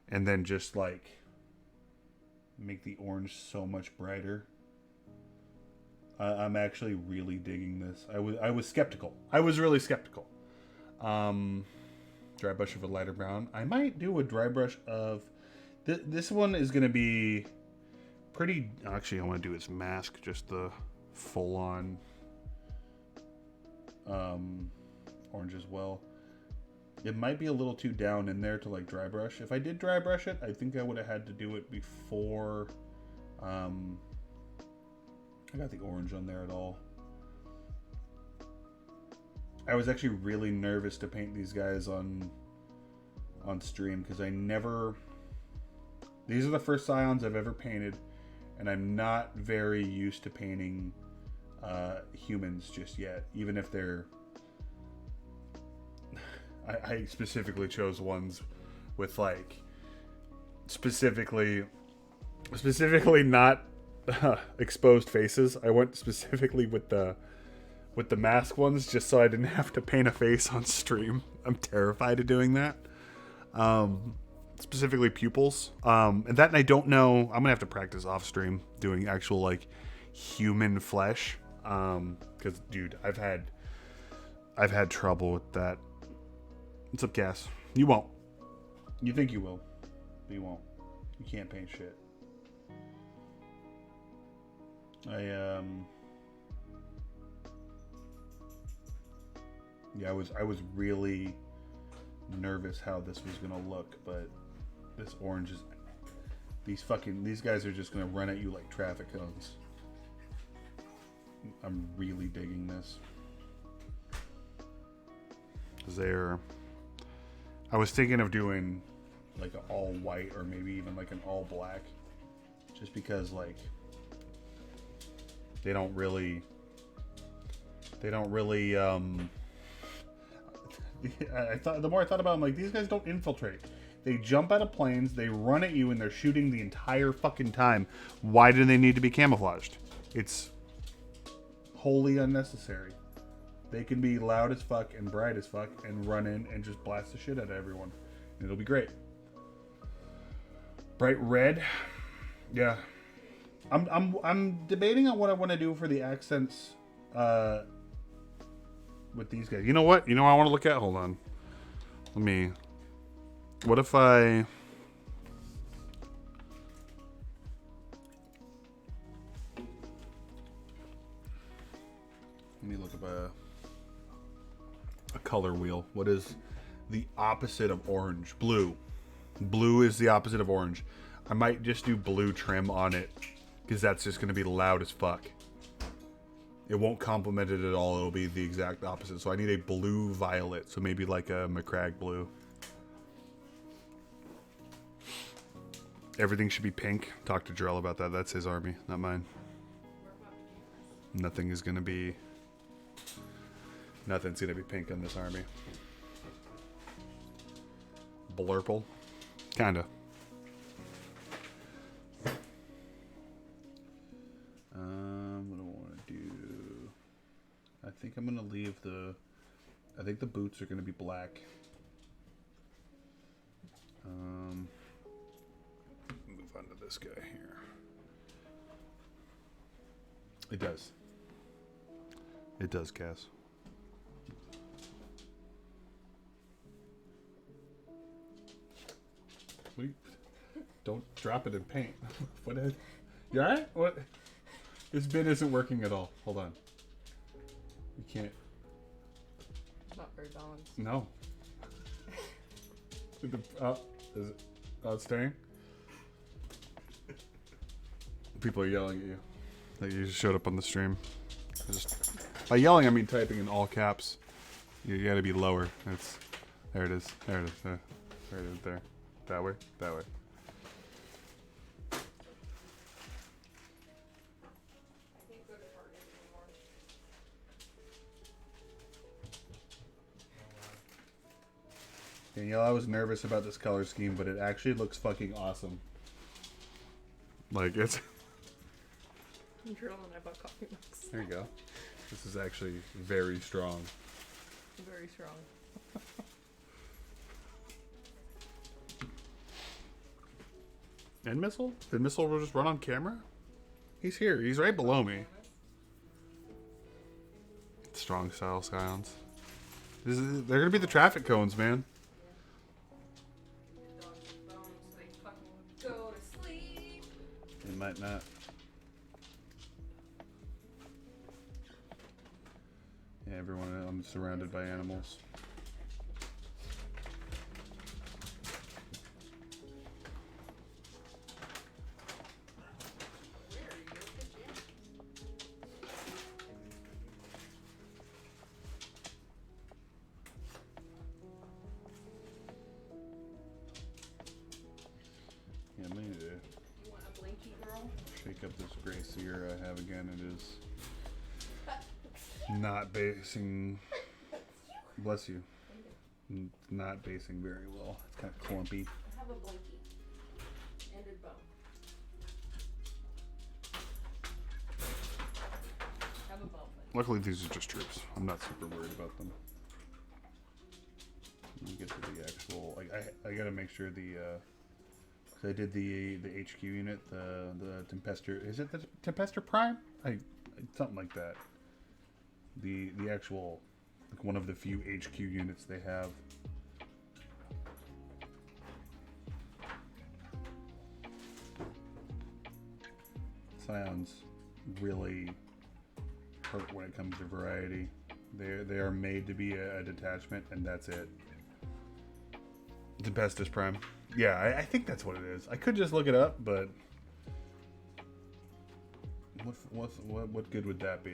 and then just like make the orange so much brighter. I'm actually really digging this. I was skeptical. I was really skeptical. Dry brush of a lighter brown. I might do a dry brush of this one is gonna be pretty. Actually, I want to do its mask, just the full on orange as well. It might be a little too down in there to like dry brush. If I did dry brush it, I think I would have had to do it before I got the orange on there at all. I was actually really nervous to paint these guys on stream because I never. These are the first Scions I've ever painted, and I'm not very used to painting humans just yet, even if they're. I specifically chose ones with like specifically not exposed faces. I went specifically with the mask ones just so I didn't have to paint a face on stream. I'm terrified of doing that. Specifically pupils. And that I don't know. I'm gonna have to practice off stream doing actual like human flesh. Because dude, I've had trouble with that. What's up, Cass? You won't. You think you will, but you won't. You can't paint shit. Yeah, I was really nervous how this was gonna look, but this orange is these guys are just gonna run at you like traffic cones. I'm really digging this. I was thinking of doing like an all white or maybe even like an all black, just because like they don't really I thought the more I thought about it, I'm like, these guys don't infiltrate. They jump out of planes, they run at you, and they're shooting the entire fucking time. Why do they need to be camouflaged? It's wholly unnecessary. They can be loud as fuck and bright as fuck and run in and just blast the shit out of everyone. And it'll be great. Bright red. Yeah. I'm debating on what I want to do for the accents with these guys. You know what? You know what I want to look at? Hold on. What if I... Let me look at a color wheel. What is the opposite of orange? Blue. Blue is the opposite of orange. I might just do blue trim on it because that's just going to be loud as fuck. It won't complement it at all. It'll be the exact opposite. So I need a blue violet. So maybe like a McCrag blue. Everything should be pink. Talk to Jarrell about that. That's his army, not mine. Nothing's going to be pink on this army. Blurple. Kinda. What do I want to do? I think I'm going to leave I think the boots are going to be black. Move on to this guy here. It does. It does, Cass. Don't drop it in paint. What? You alright? What? This bin isn't working at all. Hold on. You can't. It's not very balanced. No. Is it? Oh, it's staying? People are yelling at you. Like you just showed up on the stream. By yelling, I mean typing in all caps. You gotta be lower. There it is. There it is. There it is. There. That way. That way. Danielle, I was nervous about this color scheme, but it actually looks fucking awesome. Like, it's... drill and I bought coffee mugs. There you go. This is actually very strong. Very strong. And Missile? Did Missile just run on camera? He's here. He's right below me. Strong style scions. They're going to be the traffic cones, man. Go to sleep. They might not. Yeah, everyone, I'm surrounded by animals. Yeah, I need to You want a blankie, girl? shake up this gray seer I have again. It is not basing. Bless you. Not basing very well. It's kind of clumpy. I have a blankie. And a bone. Have a bone. Luckily, these are just troops. I'm not super worried about them. Let me get to the actual. Like, I gotta make sure the. Cause I did the HQ unit, the Tempester. Is it the Tempester Prime? Something like that. The actual, like one of the few HQ units they have. Scions really hurt when it comes to variety. They are made to be a detachment, and that's it. Tempestus Prime. Yeah, I think that's what it is. I could just look it up, but what good would that be?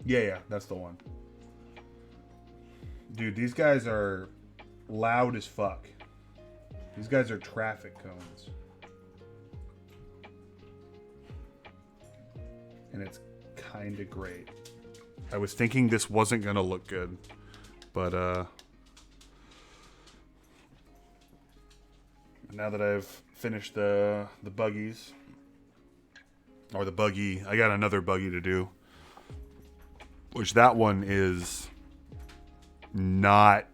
Yeah, that's the one. Dude, these guys are loud as fuck. These guys are traffic cones. And it's kind of great. I was thinking this wasn't going to look good, but now that I've finished the buggies, or the buggy, I got another buggy to do, which that one is not,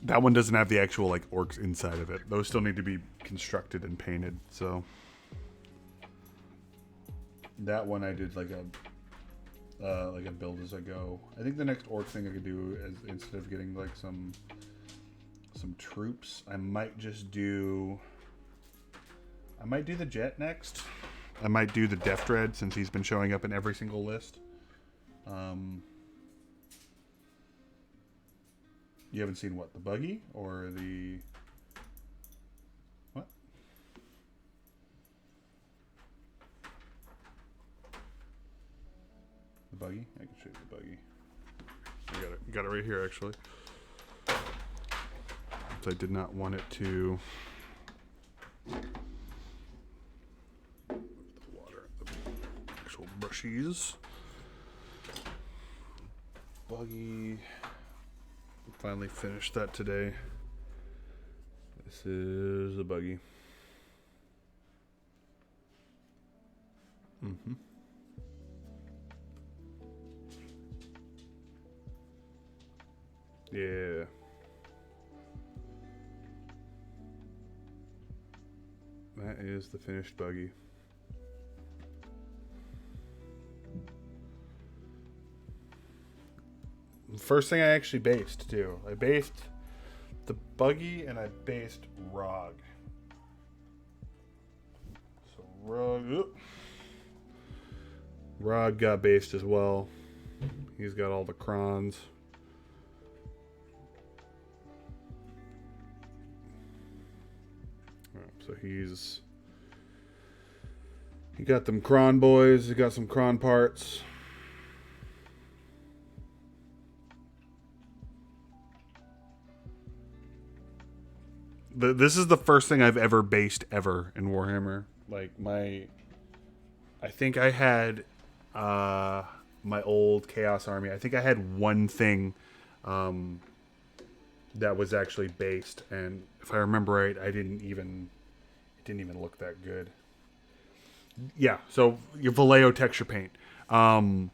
that one doesn't have the actual like orcs inside of it. Those still need to be constructed and painted. So that one I did like a build as I go. I think the next orc thing I could do is, instead of getting like some troops, I might do the jet next. I might do the Death Dread, since he's been showing up in every single list. You haven't seen what? The buggy? Or the... What? The buggy? I can show you the buggy. I got it right here, actually. So I did not want it to... The water, the actual brushies. Buggy. Finally finished that today. This is a buggy. Yeah. That is the finished buggy. First thing I actually based too. I based the buggy and I based Rog. So Rog got based as well. He's got all the crons. So he got them cron boys. He got some cron parts. This is the first thing I've ever based ever in Warhammer. Like I think I had my old Chaos Army. I think I had one thing that was actually based, and if I remember right, it didn't even look that good. Yeah, so your Vallejo texture paint. I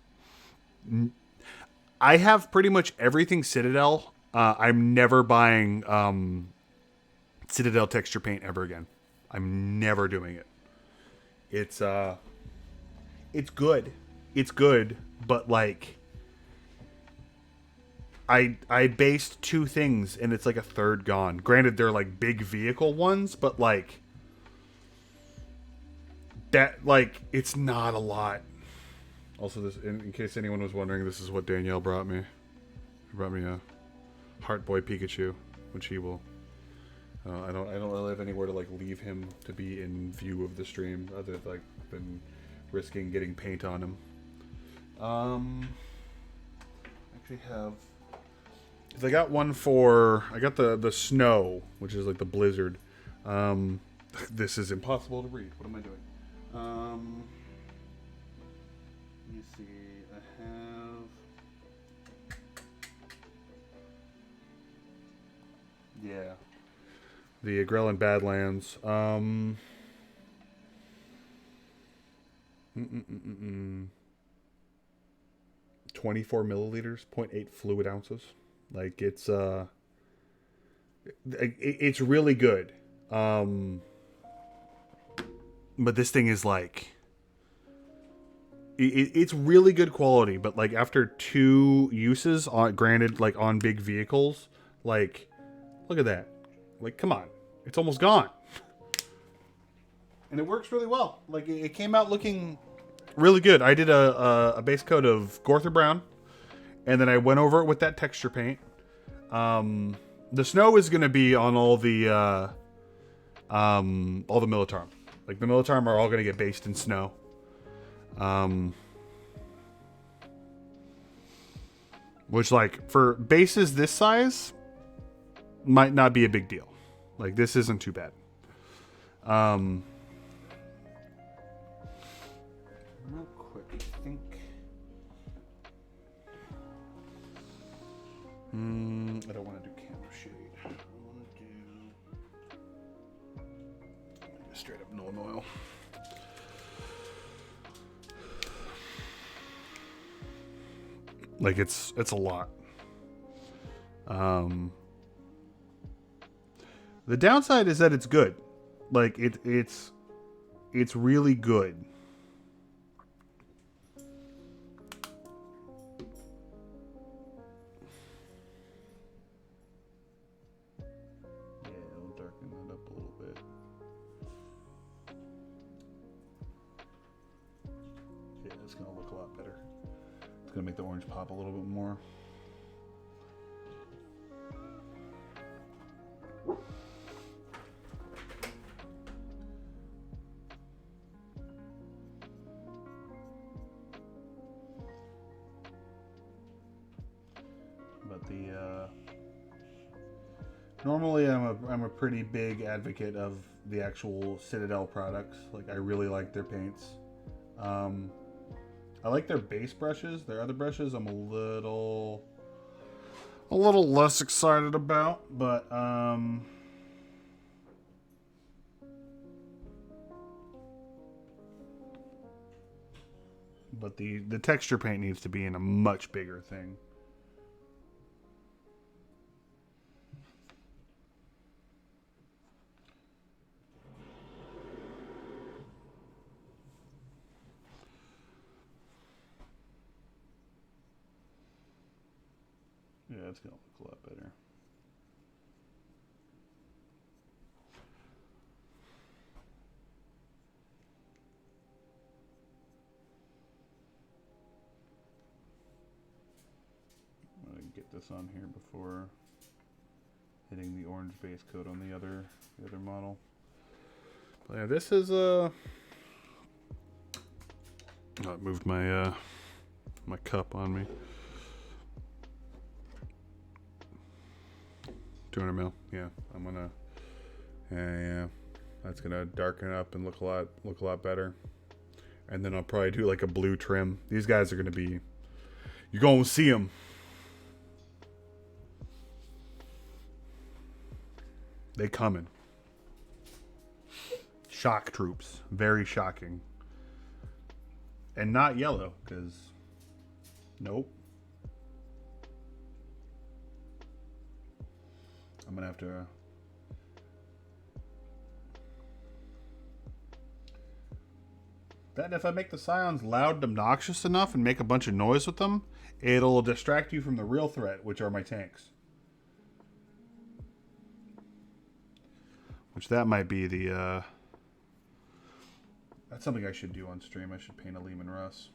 have pretty much everything Citadel. I'm never buying Citadel texture paint ever again. I'm never doing it. It's good. It's good, but like I based two things and it's like a third gone. Granted, they're like big vehicle ones, but like that, like, it's not a lot. Also, this, in case anyone was wondering, this is what Danielle brought me. She brought me a Heart Boy Pikachu, which he will. I don't really have anywhere to like leave him to be in view of the stream, other than risking getting paint on him. Actually have. I got one for. I got the snow, which is like the blizzard. This is impossible to read. What am I doing? Let me see. I have. Yeah. The Agrellan Badlands. 24 milliliters, 0.8 fluid ounces. Like it's really good. But this thing is like, it's really good quality. But like after 2 uses, granted, like on big vehicles, like look at that. Like, come on, it's almost gone. And it works really well. Like it came out looking really good. I did a base coat of Gorther Brown, and then I went over it with that texture paint. The snow is going to be on all the Militarum. Like the Militarum are all going to get based in snow. Which, like, for bases this size might not be a big deal. Like, this isn't too bad. Real quick, I think. I don't want to do camera shade. I want to do straight up Nolan oil. Like it's a lot. The downside is that it's good. Like it's really good. Yeah, I'll darken that up a little bit. Yeah, it's gonna look a lot better. It's gonna make the orange pop a little bit more. But normally I'm a pretty big advocate of the actual Citadel products. Like I really like their paints. I like their base brushes. Their other brushes I'm a little less excited about, but the texture paint needs to be in a much bigger thing. Yeah, it's gonna look a lot better. I'm gonna get this on here before hitting the orange base coat on the other model. But yeah, this is oh, it moved my my cup on me. 200 mil. Yeah, I'm gonna. Yeah, that's gonna darken up and look a lot better. And then I'll probably do like a blue trim. These guys are gonna be. You're gonna see them. They coming. Shock troops. Very shocking. And not yellow, because nope. I'm gonna have to that if I make the scions loud and obnoxious enough and make a bunch of noise with them, it'll distract you from the real threat, which are my tanks. Which that might be the that's something I should do on stream. I should paint a Lehman Russ.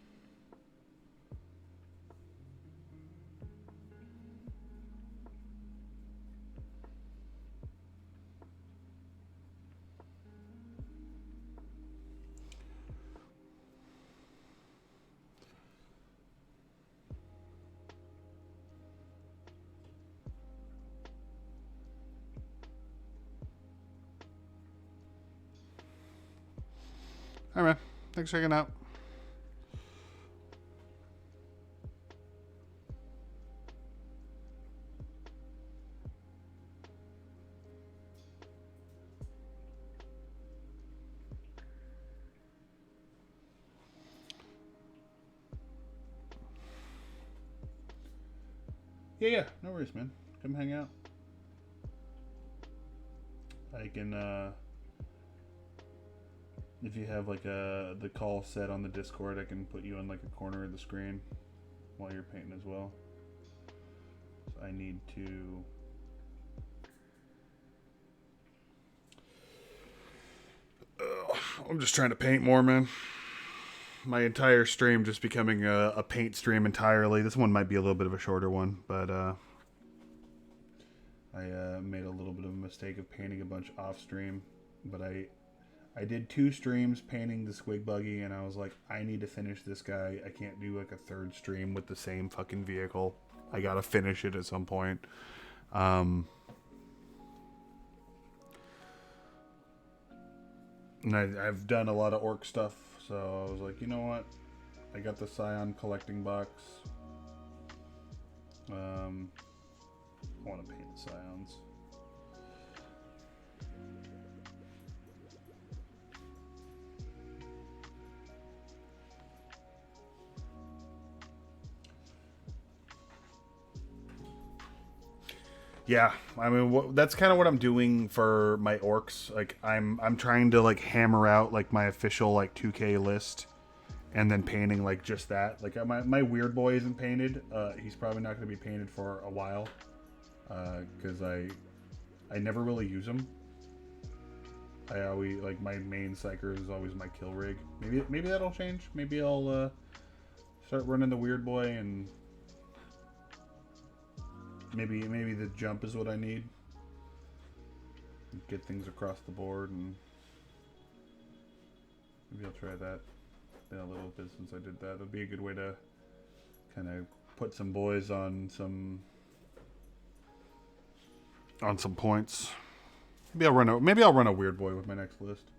All right, man. Thanks for checking out. Yeah, no worries, man. Come hang out. I can, if you have like the call set on the Discord, I can put you in like a corner of the screen while you're painting as well. So I need to. I'm just trying to paint more, man. My entire stream just becoming a paint stream entirely. This one might be a little bit of a shorter one, but I made a little bit of a mistake of painting a bunch off stream. But I did 2 streams painting the squig buggy, and I was like, I need to finish this guy. I can't do like a 3rd stream with the same fucking vehicle. I gotta finish it at some point. And I've done a lot of orc stuff, so I was like, you know what? I got the Scion collecting box. I want to paint the Scions. Yeah, I mean that's kind of what I'm doing for my orcs. Like I'm trying to like hammer out like my official like 2K list, and then painting like just that. Like my weird boy isn't painted. He's probably not going to be painted for a while, because I never really use him. I always like my main psyker is always my kill rig. Maybe that'll change. Maybe I'll start running the weird boy and. Maybe the jump is what I need. Get things across the board, and maybe I'll try that. Been a little bit since I did that. It'll be a good way to kind of put some boys on some points. Maybe I'll run a weird boy with my next list.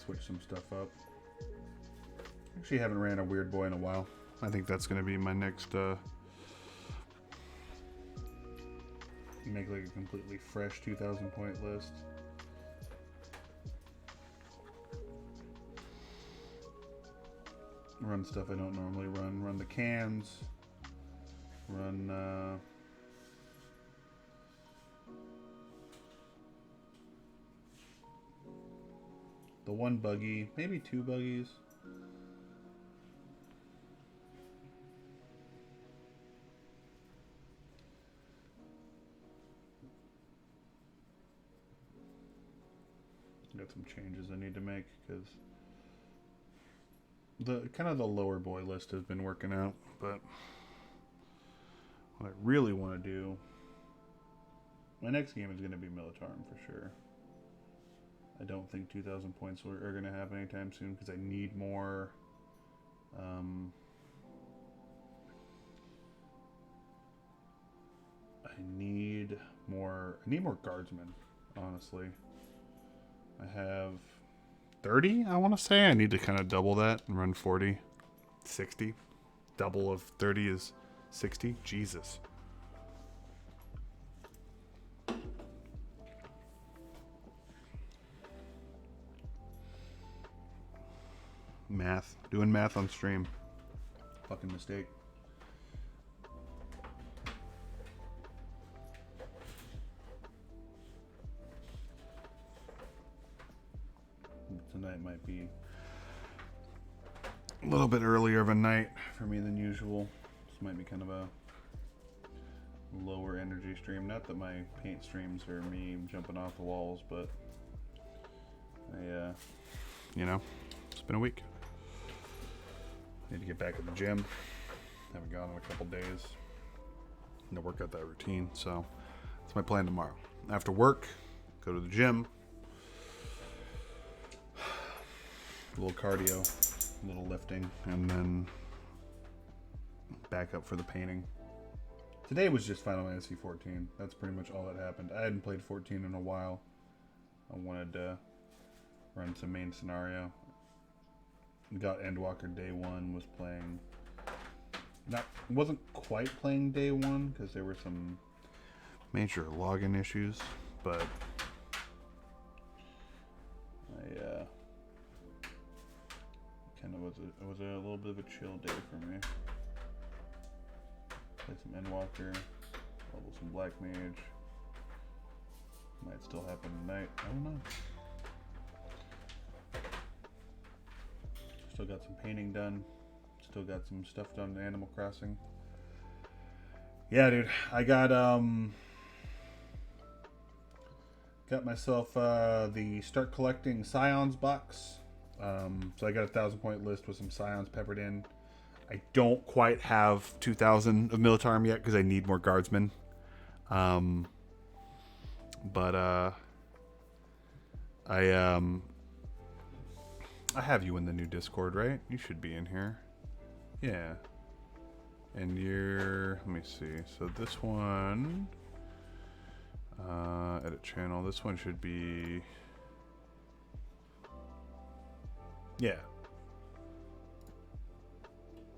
Switch some stuff up. Actually haven't ran a weird boy in a while. I think that's going to be my next make like a completely fresh 2,000 point list. Run stuff I don't normally run. Run the cans. Run the 1 buggy, maybe 2 buggies. Got some changes I need to make because the kind of the lower boy list has been working out, but what I really want to do, my next game is going to be Militarm for sure. I don't think 2,000 points are going to happen anytime soon because I need more. I need more guardsmen, honestly. I have 30, I want to say. I need to kind of double that and run 40, 60, double of 30 is 60. Jesus. Math. Doing math on stream. Fucking mistake. Tonight might be a little bit earlier of a night for me than usual. This might be kind of a lower energy stream. Not that my paint streams are me jumping off the walls, but I, you know, it's been a week. Need to get back at the gym. Haven't gone in a couple days. Need to work out that routine. So that's my plan tomorrow. After work, go to the gym. A little cardio, a little lifting, and then back up for the painting. Today was just Final Fantasy 14. That's pretty much all that happened. I hadn't played 14 in a while. I wanted to run some main scenario. Got Endwalker day one, was playing. Wasn't quite playing day one because there were some major login issues, but I kind of it was a little bit of a chill day for me. Played some Endwalker, level some Black Mage. Might still happen tonight. I don't know. Still got some painting done. Still got some stuff done in Animal Crossing. Yeah, dude. I got myself the Start Collecting Scions box. So I got a 1,000-point list with some Scions peppered in. I don't quite have 2,000 of Militarum yet because I need more Guardsmen. But I have you in the new Discord, right? You should be in here. Yeah. And let me see. So this one, edit channel. This one should be, yeah.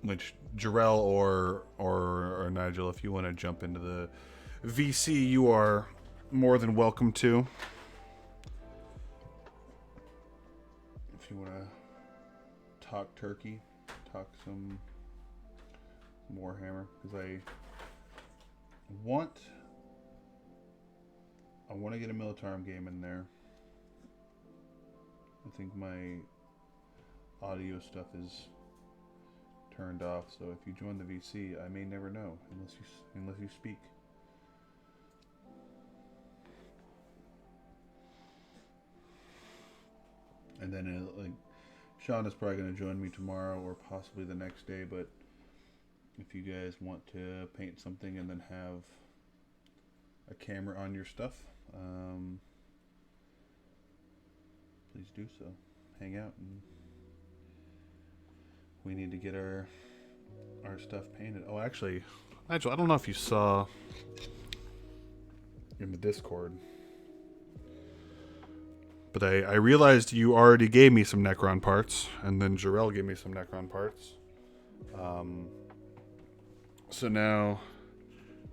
Which Jarrell or Nigel, if you want to jump into the VC, you are more than welcome to. If you want to talk turkey, talk some Warhammer, because I want to get a Militarum game in there. I think my audio stuff is turned off, so if you join the VC, I may never know unless you speak. And then Sean is probably going to join me tomorrow or possibly the next day, but if you guys want to paint something and then have a camera on your stuff, please do so. Hang out, and we need to get our stuff painted. Oh, actually, Nigel, I don't know if you saw in the Discord, but I realized you already gave me some Necron parts, and then Jarrell gave me some Necron parts. So now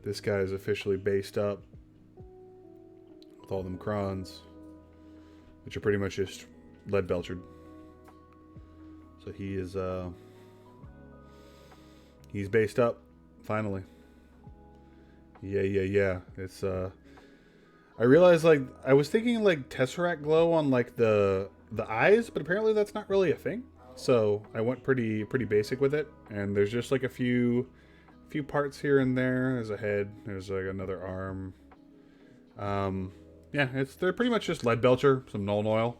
this guy is officially based up with all them crons, which are pretty much just lead belchered. So he is he's based up finally. Yeah. It's I realized, I was thinking Tesseract glow on the eyes, but apparently that's not really a thing. So I went pretty basic with it, and there's just a few parts here and there. There's a head, there's another arm. Yeah, they're pretty much just lead belcher, some Nuln oil.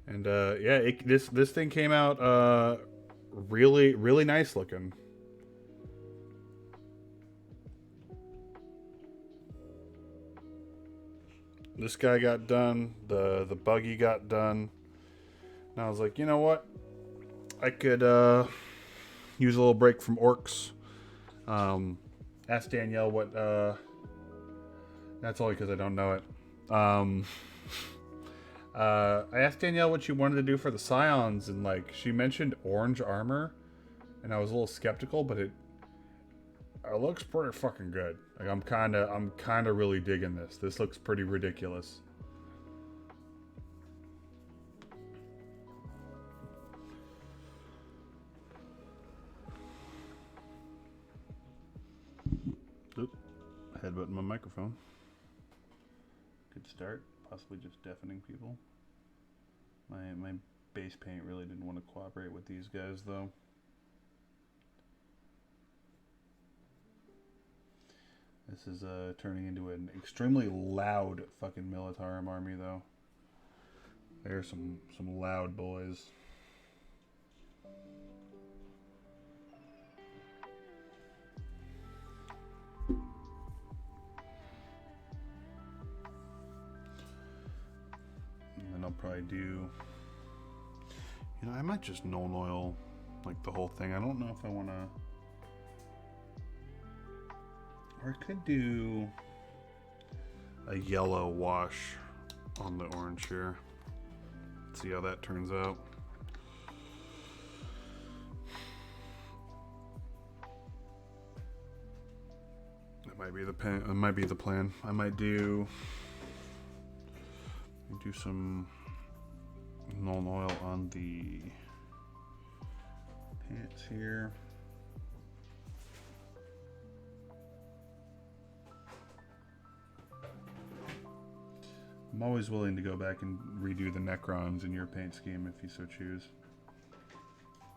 And yeah, this thing came out really nice looking. This guy got done. The buggy got done. And I was like, you know what? I could use a little break from orcs. Ask Danielle what. That's only because I don't know it. I asked Danielle what she wanted to do for the Scions, and she mentioned orange armor, and I was a little skeptical, but it looks pretty fucking good. Like I'm kind of really digging this. This looks pretty ridiculous. Oop, headbutting my microphone. Good start. Possibly just deafening people. My base paint really didn't want to cooperate with these guys though. This is turning into an extremely loud fucking Militarum army though. There's some loud boys. And then I'll probably do, I might just Nuln Oil like the whole thing. I don't know if I want to, or I could do a yellow wash on the orange here. See how that turns out. That might be the plan. It might be the plan. I might do some Nuln Oil on the pants here. I'm always willing to go back and redo the Necrons in your paint scheme if you so choose.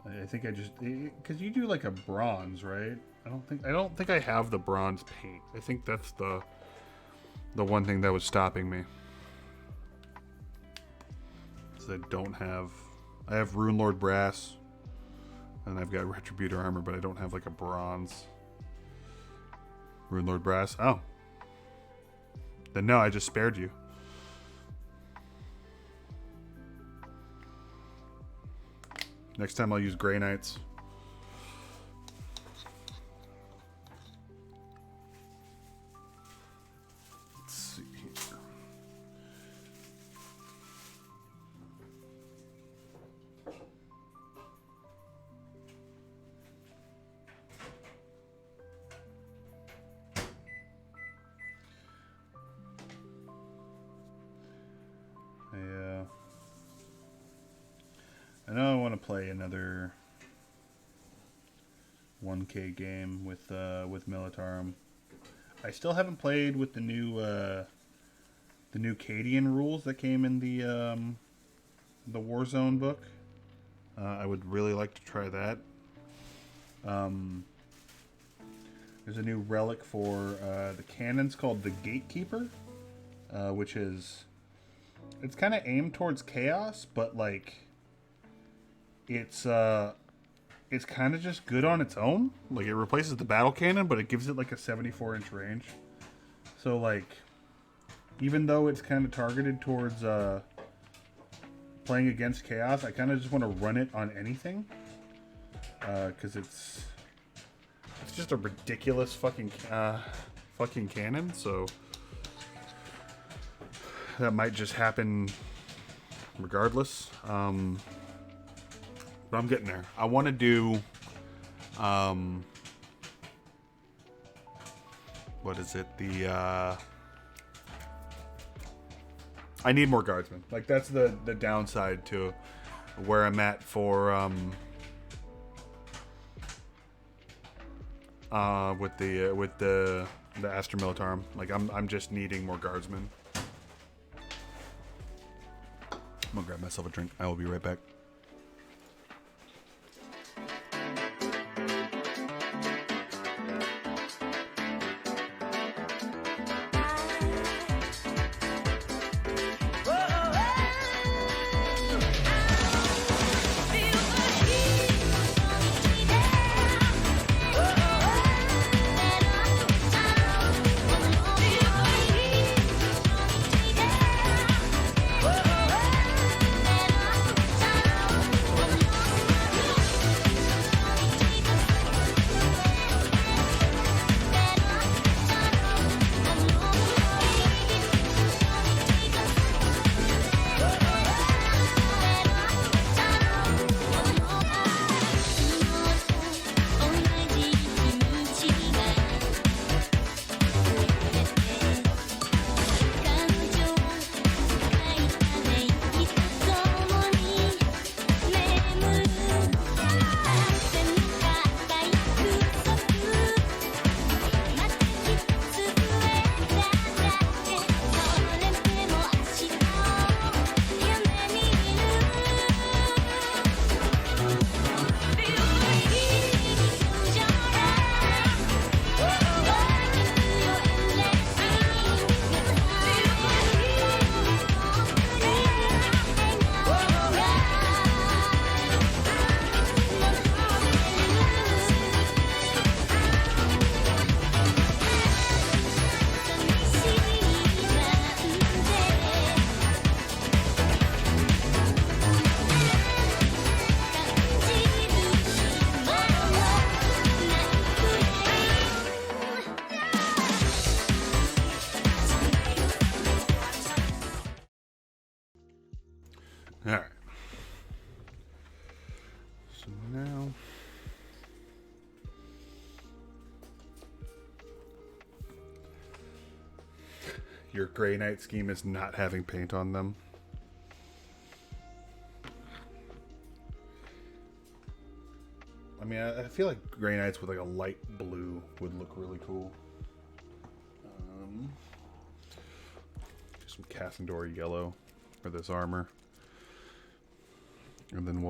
I think I just, because you do like a bronze, right? I don't think I have the bronze paint. I think that's the one thing that was stopping me. I don't have, I have Rune Lord Brass, and I've got Retributor Armor, but I don't have like a bronze Rune Lord Brass. Oh, then no, I just spared you. Next time I'll use Grey Knights. Let's see here. I know I want to play another 1K game with Militarum. I still haven't played with the new Cadian rules that came in the Warzone book. I would really like to try that. There's a new relic for the cannons called the Gatekeeper, which is, it's kind of aimed towards chaos, but like it's kind of just good on its own. Like it replaces the battle cannon, but it gives it like a 74-inch range. So like, even though it's kind of targeted towards playing against chaos, I kind of just want to run it on anything, because it's just a ridiculous fucking cannon. So that might just happen regardless. But I'm getting there. I want to do, what is it? I need more guardsmen. Like that's the downside to where I'm at for, with the Astra Militarum. Like I'm just needing more guardsmen. I'm gonna grab myself a drink. I will be right back. your Grey Knight scheme is not having paint on them. I mean, I feel like Grey Knights with like a light blue would look really cool. Some Cassandor yellow for this armor. And then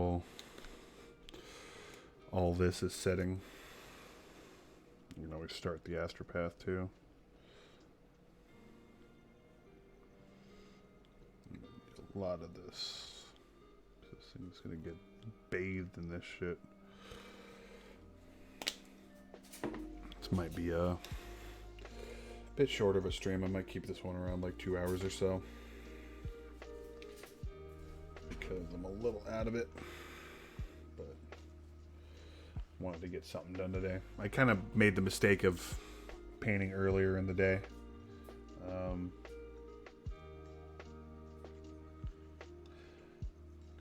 all this is setting. You know, we start the Astropath too. A lot of this. This thing's gonna get bathed in this shit. This might be a bit short of a stream. I might keep this one around like 2 hours or so, because I'm a little out of it, but wanted to get something done today. I kind of made the mistake of painting earlier in the day.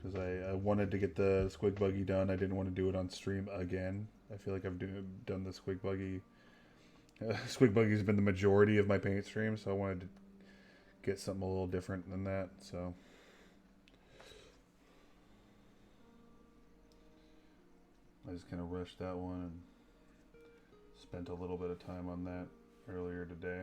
Because I wanted to get the Squig Buggy done. I didn't want to do it on stream again. I feel like I've done the Squig Buggy. Squig Buggy's been the majority of my paint streams, so I wanted to get something a little different than that. So I just kind of rushed that one and spent a little bit of time on that earlier today.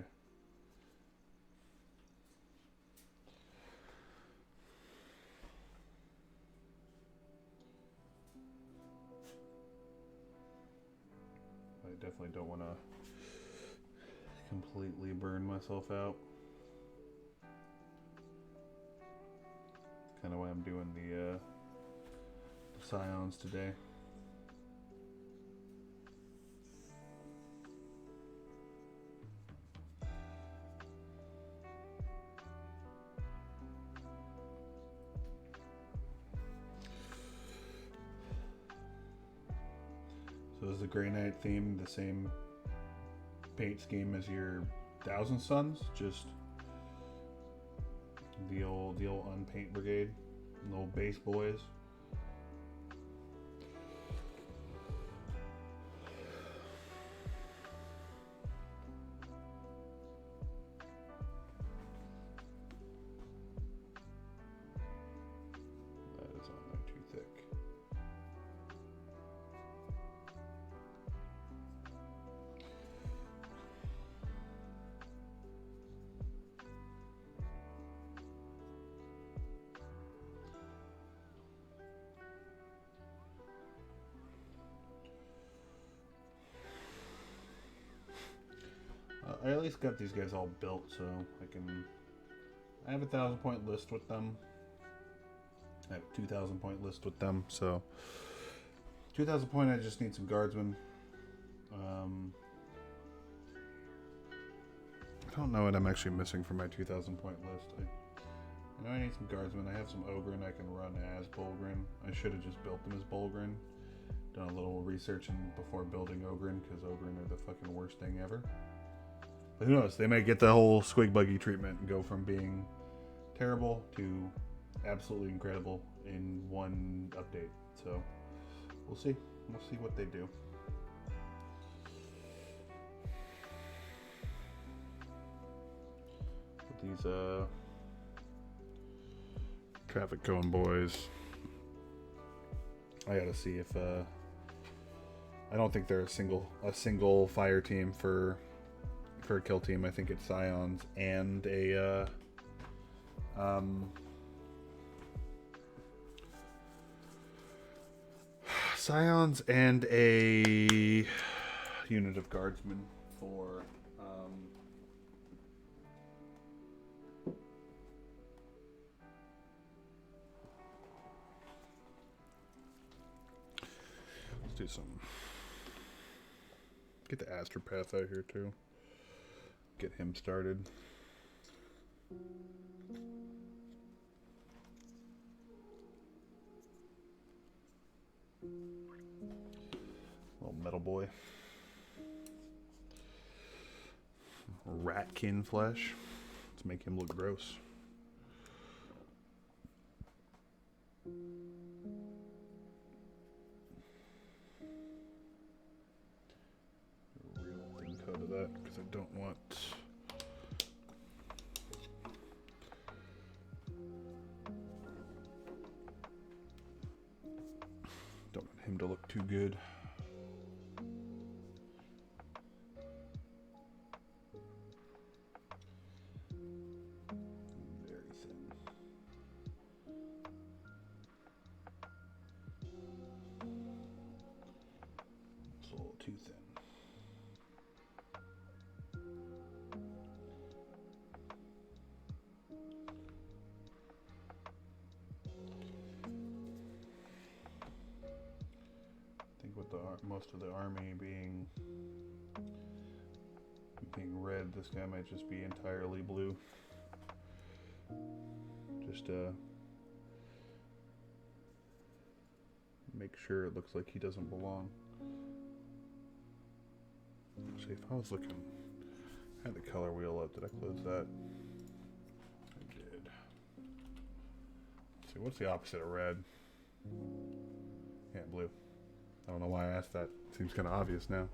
I definitely don't want to completely burn myself out. Kind of why I'm doing the Scions today. So is the Grey Knight theme the same paint scheme as your Thousand Suns? Just the old Unpaint Brigade, the old base boys. That is on there too thick. I at least got these guys all built, so I have a 1,000-point list with them. I have a 2,000-point list with them, so 2,000 point. I just need some guardsmen. I don't know what I'm actually missing for my 2,000 point list. I know I need some guardsmen. I have some Ogren I can run as Bolgren. I should have just built them as Bolgren. Done a little research before building Ogren, because Ogren are the fucking worst thing ever. But who knows? They might get the whole Squig Buggy treatment and go from being terrible to absolutely incredible in one update. So we'll see. We'll see what they do. But these traffic cone boys, I gotta see if I don't think they're a single fire team for a kill team. I think it's Scions and a Scions and a unit of guardsmen for let's do some. Get the Astropath out here too. Get him started. Little metal boy. Ratkin Flesh. Let's make him look gross. Real thin coat of that, because I don't want too good. Very thin. It's a little too thin. With most of the army being red, this guy might just be entirely blue. Just to make sure it looks like he doesn't belong. Actually, if I was looking, I had the color wheel up. Did I close that? I did. Let's see, what's the opposite of red? Yeah, blue. I don't know why I asked that. Seems kind of obvious now.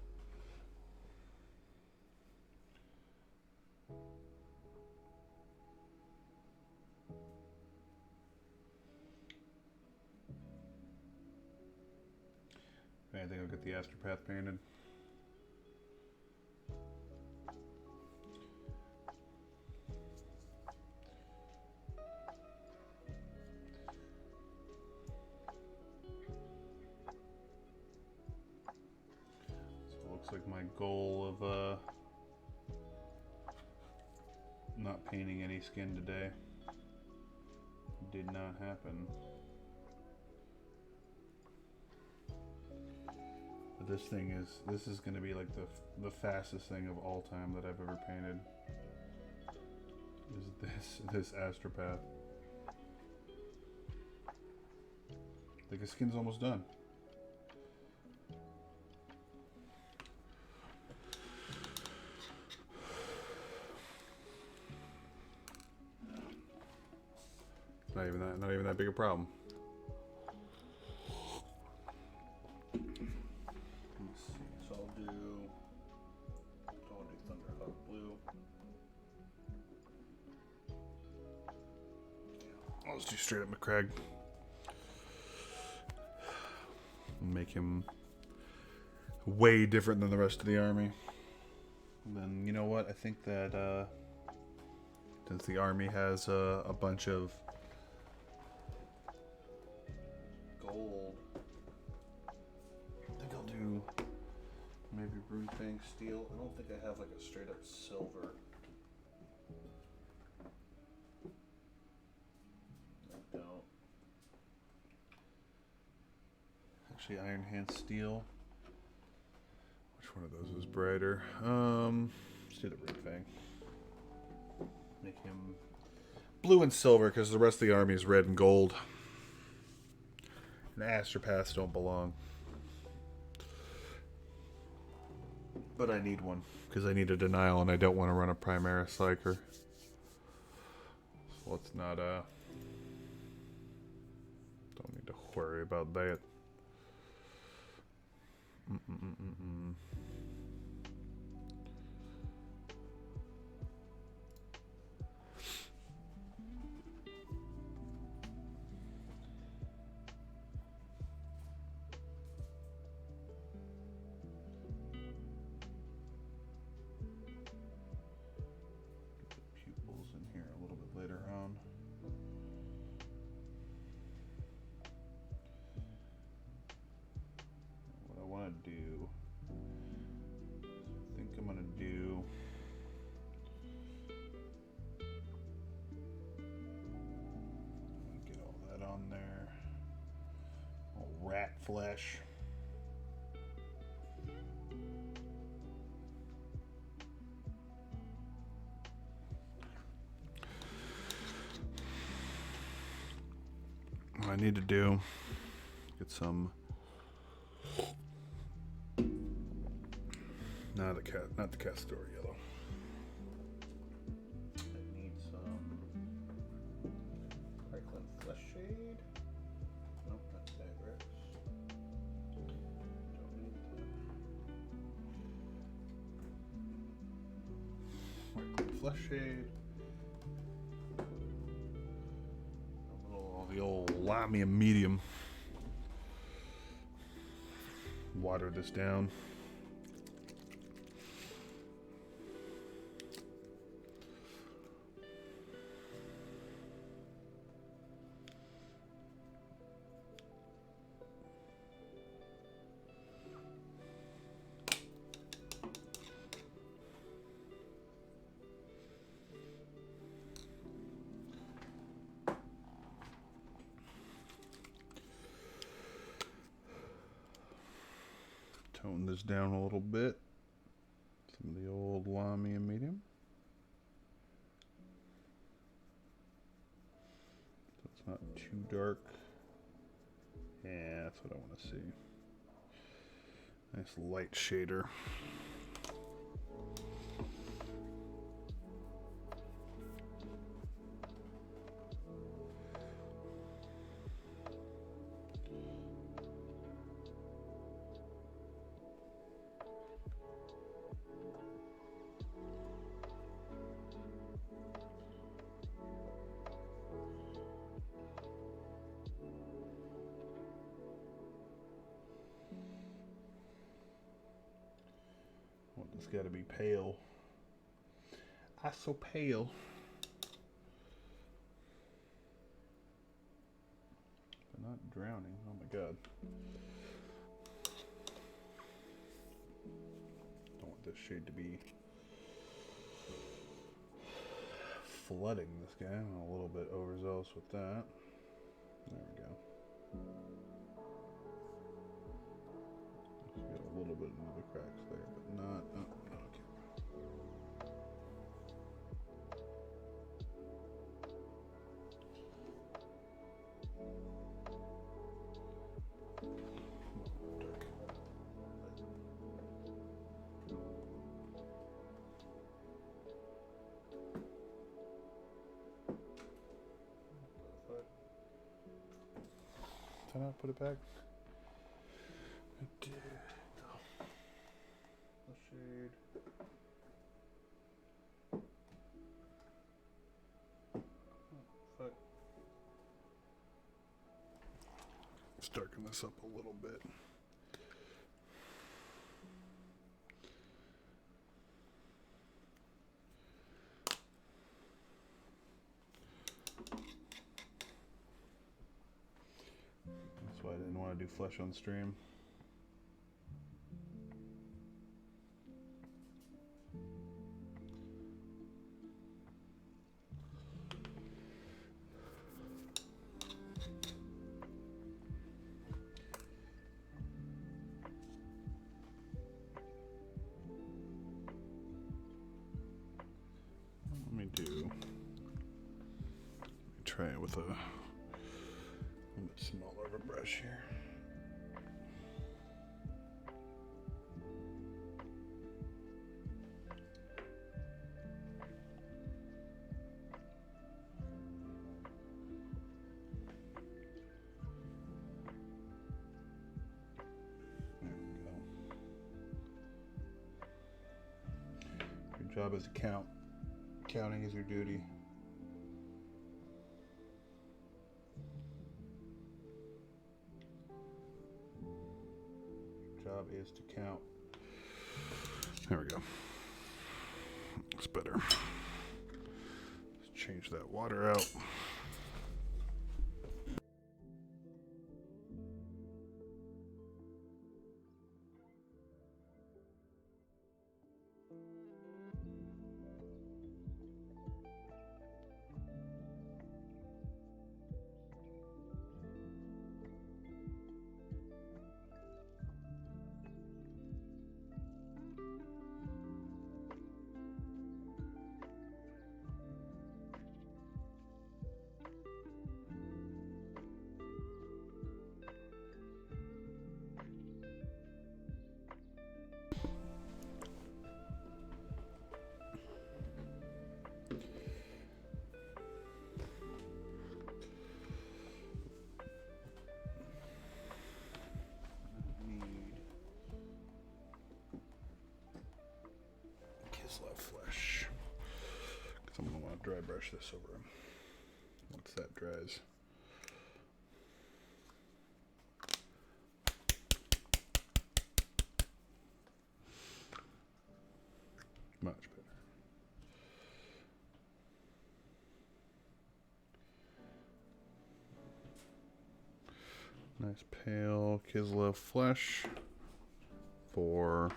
I think I'll get the Astropath painted. Looks like my goal of not painting any skin today did not happen. But this is going to be like the fastest thing of all time that I've ever painted. Is this Astropath. Like the skin's almost done. Not even that big a problem. Let's see. So I'll do Thunderhawk blue. I'll just do straight up McCrag. Make him way different than the rest of the army. And then you know what? I think that since the army has a bunch of gold, I think I'll do maybe Runefang steel. I don't think I have like a straight up silver. I don't. Actually, Iron Hand steel. Which one of those is brighter? Let's do the Runefang. Make him blue and silver because the rest of the army is red and gold. And Astropaths don't belong. But I need one because I need a denial and I don't want to run a Primaris Psyker. So let's not don't need to worry about that. Ratkin Flesh. What I need to do, get some, not the Castor yellow. I need some Ratkin Flesh shade. Nope, that's Dagrex. Don't need that. Ratkin Flesh shade. The old Lamia medium. water this down. Tone this down a little bit. Some of the old Lamy and medium. So it's not too dark. Yeah, that's what I want to see. Nice light shader. It's got to be pale. I so pale. But not drowning. Oh my god. Don't want this shade to be flooding this guy. I'm a little bit overzealous with that. There we go. Got a little bit into the cracks there, but not. Oh, okay. Did I not put it back? I did. Shade. Oh, fuck. Let's darken this up a little bit. That's why I didn't want to do flesh on stream. Try it with a little bit smaller of a brush here. There we go. Your job is to count. Counting is your duty. Job is to count. There we go. Looks better. Let's change that water out. Flesh, because I'm going to want to dry brush this over him once that dries. Nice pale Kislev Flesh for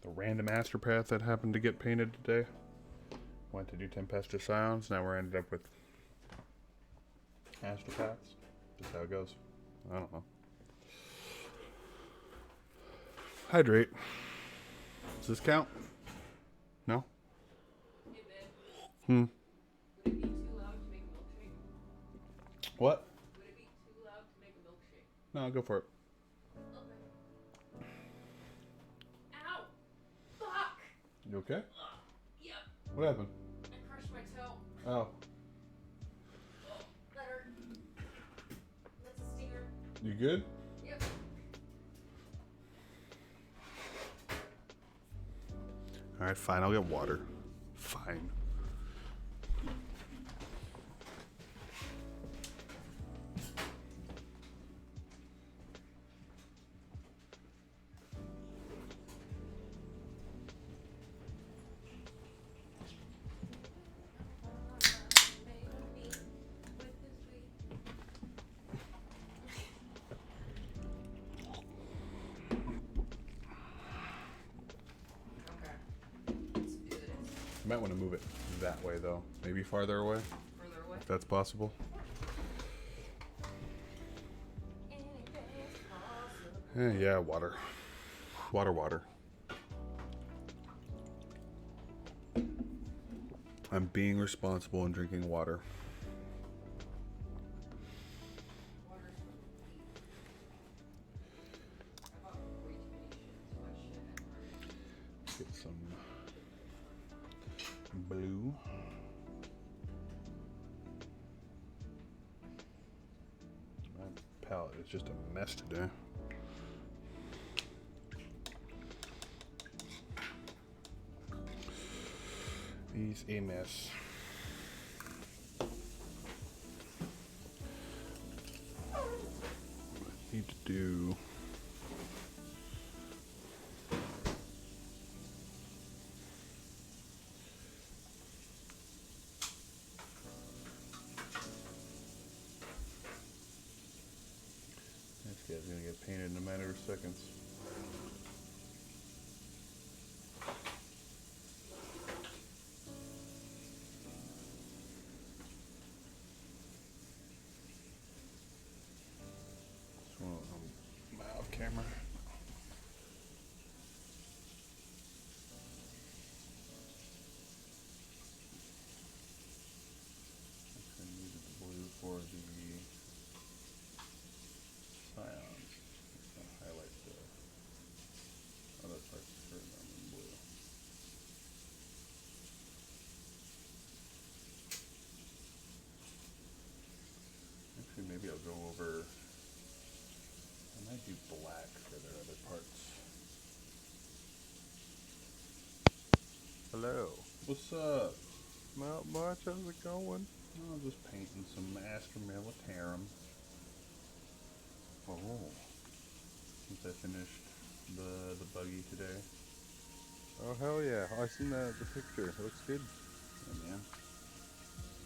the random Astropath that happened to get painted today. Went to do Tempestuous Scions. Now we're ended up with Astropaths. Just how it goes. I don't know. Hydrate. Does this count? No? Hey, babe. Hmm. Would it be too loud to make a milkshake? What? Would it be too loud to make a milkshake? No, go for it. Okay. Ow! Fuck! You okay? Yep. What happened? I crushed my toe. Oh. That hurt. That's a stinger. You good? Yep. Alright, fine. I'll get water. Fine. You might want to move it that way, though. Maybe farther away, Further away. if that's possible. Yeah, water. Water. I'm being responsible and drinking water. Get some blue. My palette is just a mess today. He's a mess. Need to do. This guy's gonna get painted in a matter of seconds. My off camera. I needed the blue for the scions. Highlight the other parts for them in blue. Actually, maybe I'll go over. I might do black for their other parts. Hello. What's up? Not much. How's it going? I'm just painting some Astra Militarum. Oh. Since I finished the buggy today. Oh hell yeah! I seen the picture. It looks good. Yeah, man.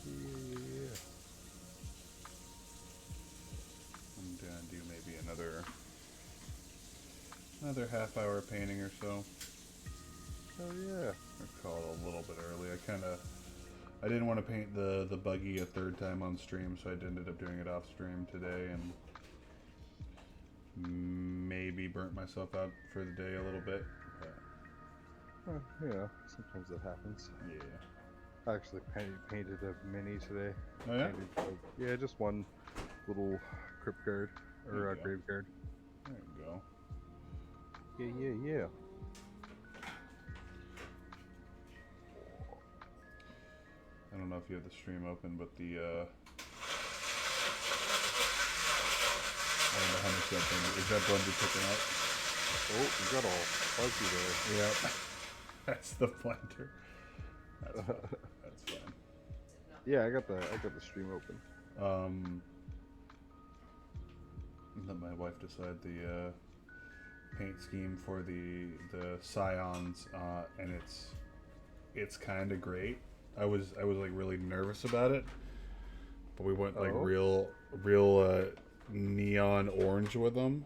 Yeah. I'm gonna do maybe another half-hour painting or so. Oh yeah. I call it a little bit early. I didn't want to paint the buggy a third time on stream, so I ended up doing it off stream today, and maybe burnt myself out for the day a little bit. But Yeah. Sometimes that happens. yeah. I actually painted a mini today. Oh yeah? Yeah, just one little crypt guard There or you go. grave guard. There you go. Yeah. I don't know if you have the stream open, but I don't know how much that thing is. That blender picking up? Oh, you got all fuzzy there. Yep. That's the blender. That's fine. That's fine. Yeah, I got the stream open. Let my wife decide the paint scheme for the scions, and it's kind of great. I was like really nervous about it, but we went like Oh. real neon orange with them.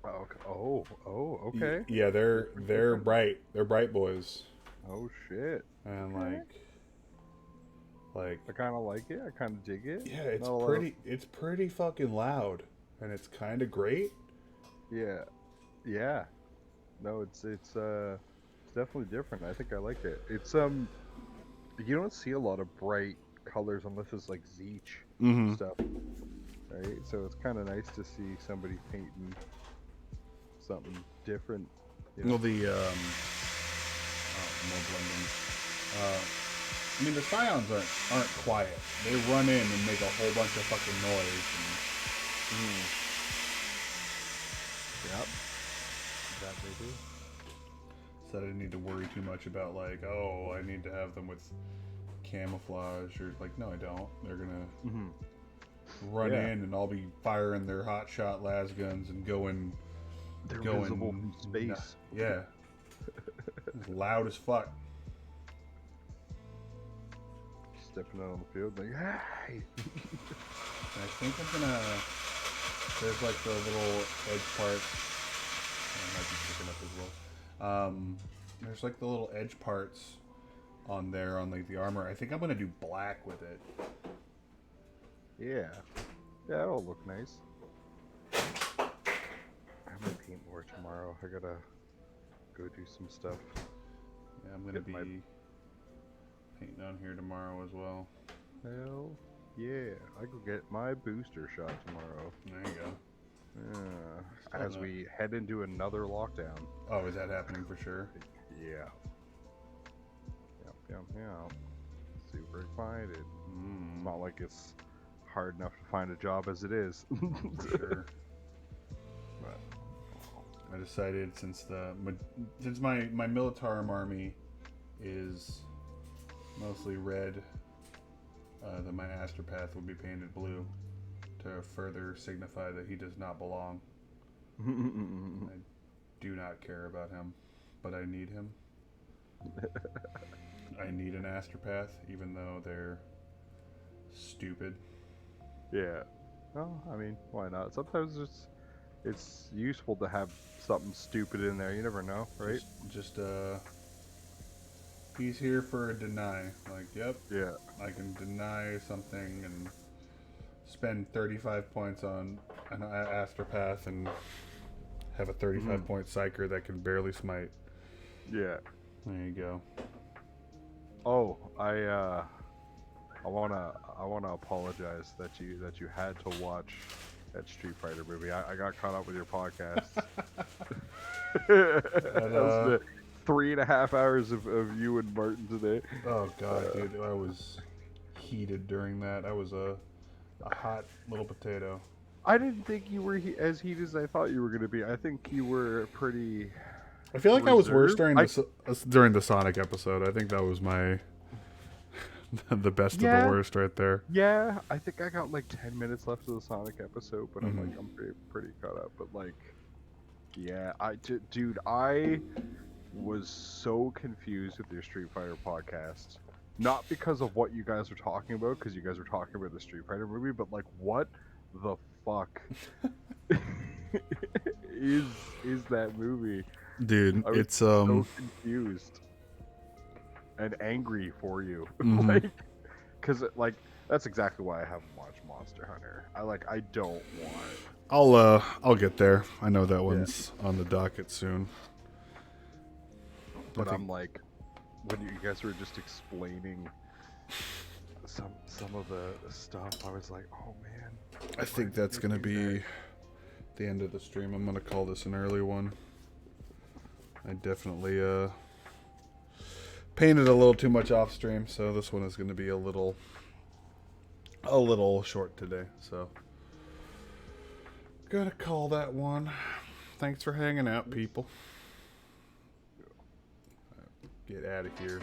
Okay. Yeah, they're bright. They're bright boys, Oh shit. and Okay. like I kind of like it. I kind of dig it. yeah, it's Not a lot pretty. It's pretty fucking loud, and it's kind of great. Yeah. Yeah. No, it's definitely different. I think I like it. It's you don't see a lot of bright colors unless it's like Zeech Mm-hmm. stuff, right? So it's kind of nice to see somebody painting something different. You know? Well, the no blending. I mean, the scions aren't quiet. They run in and make a whole bunch of fucking noise. Yep. That they do. So I didn't need to worry too much about like, oh, I need to have them with camouflage or like, no, I don't. They're gonna run Yeah. in and I'll be firing their hot shot las guns and going. They're visible from space. Yeah. It's loud as fuck. Stepping out on the field, like, hey! I think I'm gonna. There's like the little edge parts. I might be picking up as well. There's like the little edge parts on there on like the armor. I think I'm gonna do black with it. Yeah. Yeah, that'll look nice. I might paint more tomorrow. I gotta go do some stuff. Yeah, I'm gonna Get be my- painting on here tomorrow as well. Hell yeah. I go get my booster shot tomorrow. There you go. Yeah. As we head into another lockdown. Oh, is that happening for sure? Yeah. Yep. Super excited. It's not like it's hard enough to find a job as it is. For sure. But, I decided since my Militarum army is mostly red, that my Astropath would be painted blue to further signify that he does not belong. I do not care about him, but I need him. I need an Astropath, even though they're stupid. yeah. Well, I mean, why not? Sometimes it's useful to have something stupid in there. You never know, right? Just he's here for a deny. Like, yep, Yeah. I can deny something and spend 35 points on an Astropath and have a 35 point psyker that can barely smite. Yeah. There you go. Oh, I wanna apologize that you had to watch that Street Fighter movie. I got caught up with your podcast. That was the 3.5 hours of you and Martin today. Oh god, dude, I was heated during that. I was a hot little potato. I didn't think you were as heated as I thought you were going to be. I think you were pretty. I feel like I was worse reserved. during the Sonic episode. I think that was my the best of the worst right there. Yeah, I think I got like 10 minutes left of the Sonic episode, but I'm pretty caught up. But like, yeah, dude, I was so confused with your Street Fighter podcast. Not because of what you guys were talking about, because you guys were talking about the Street Fighter movie, but like, what the fuck is that movie? Dude, I was it's so confused and angry for you. Like, because like that's exactly why I haven't watched Monster Hunter. I don't want. I'll get there. I know that one's on the docket soon. But I'm like, when you guys were just explaining some of the stuff, I was like, oh man. I think that's gonna be the end of the stream. I'm gonna call this an early one. I definitely painted a little too much off stream, so this one is gonna be a little short today. So gotta call that one. Thanks for hanging out, people. Get out of here.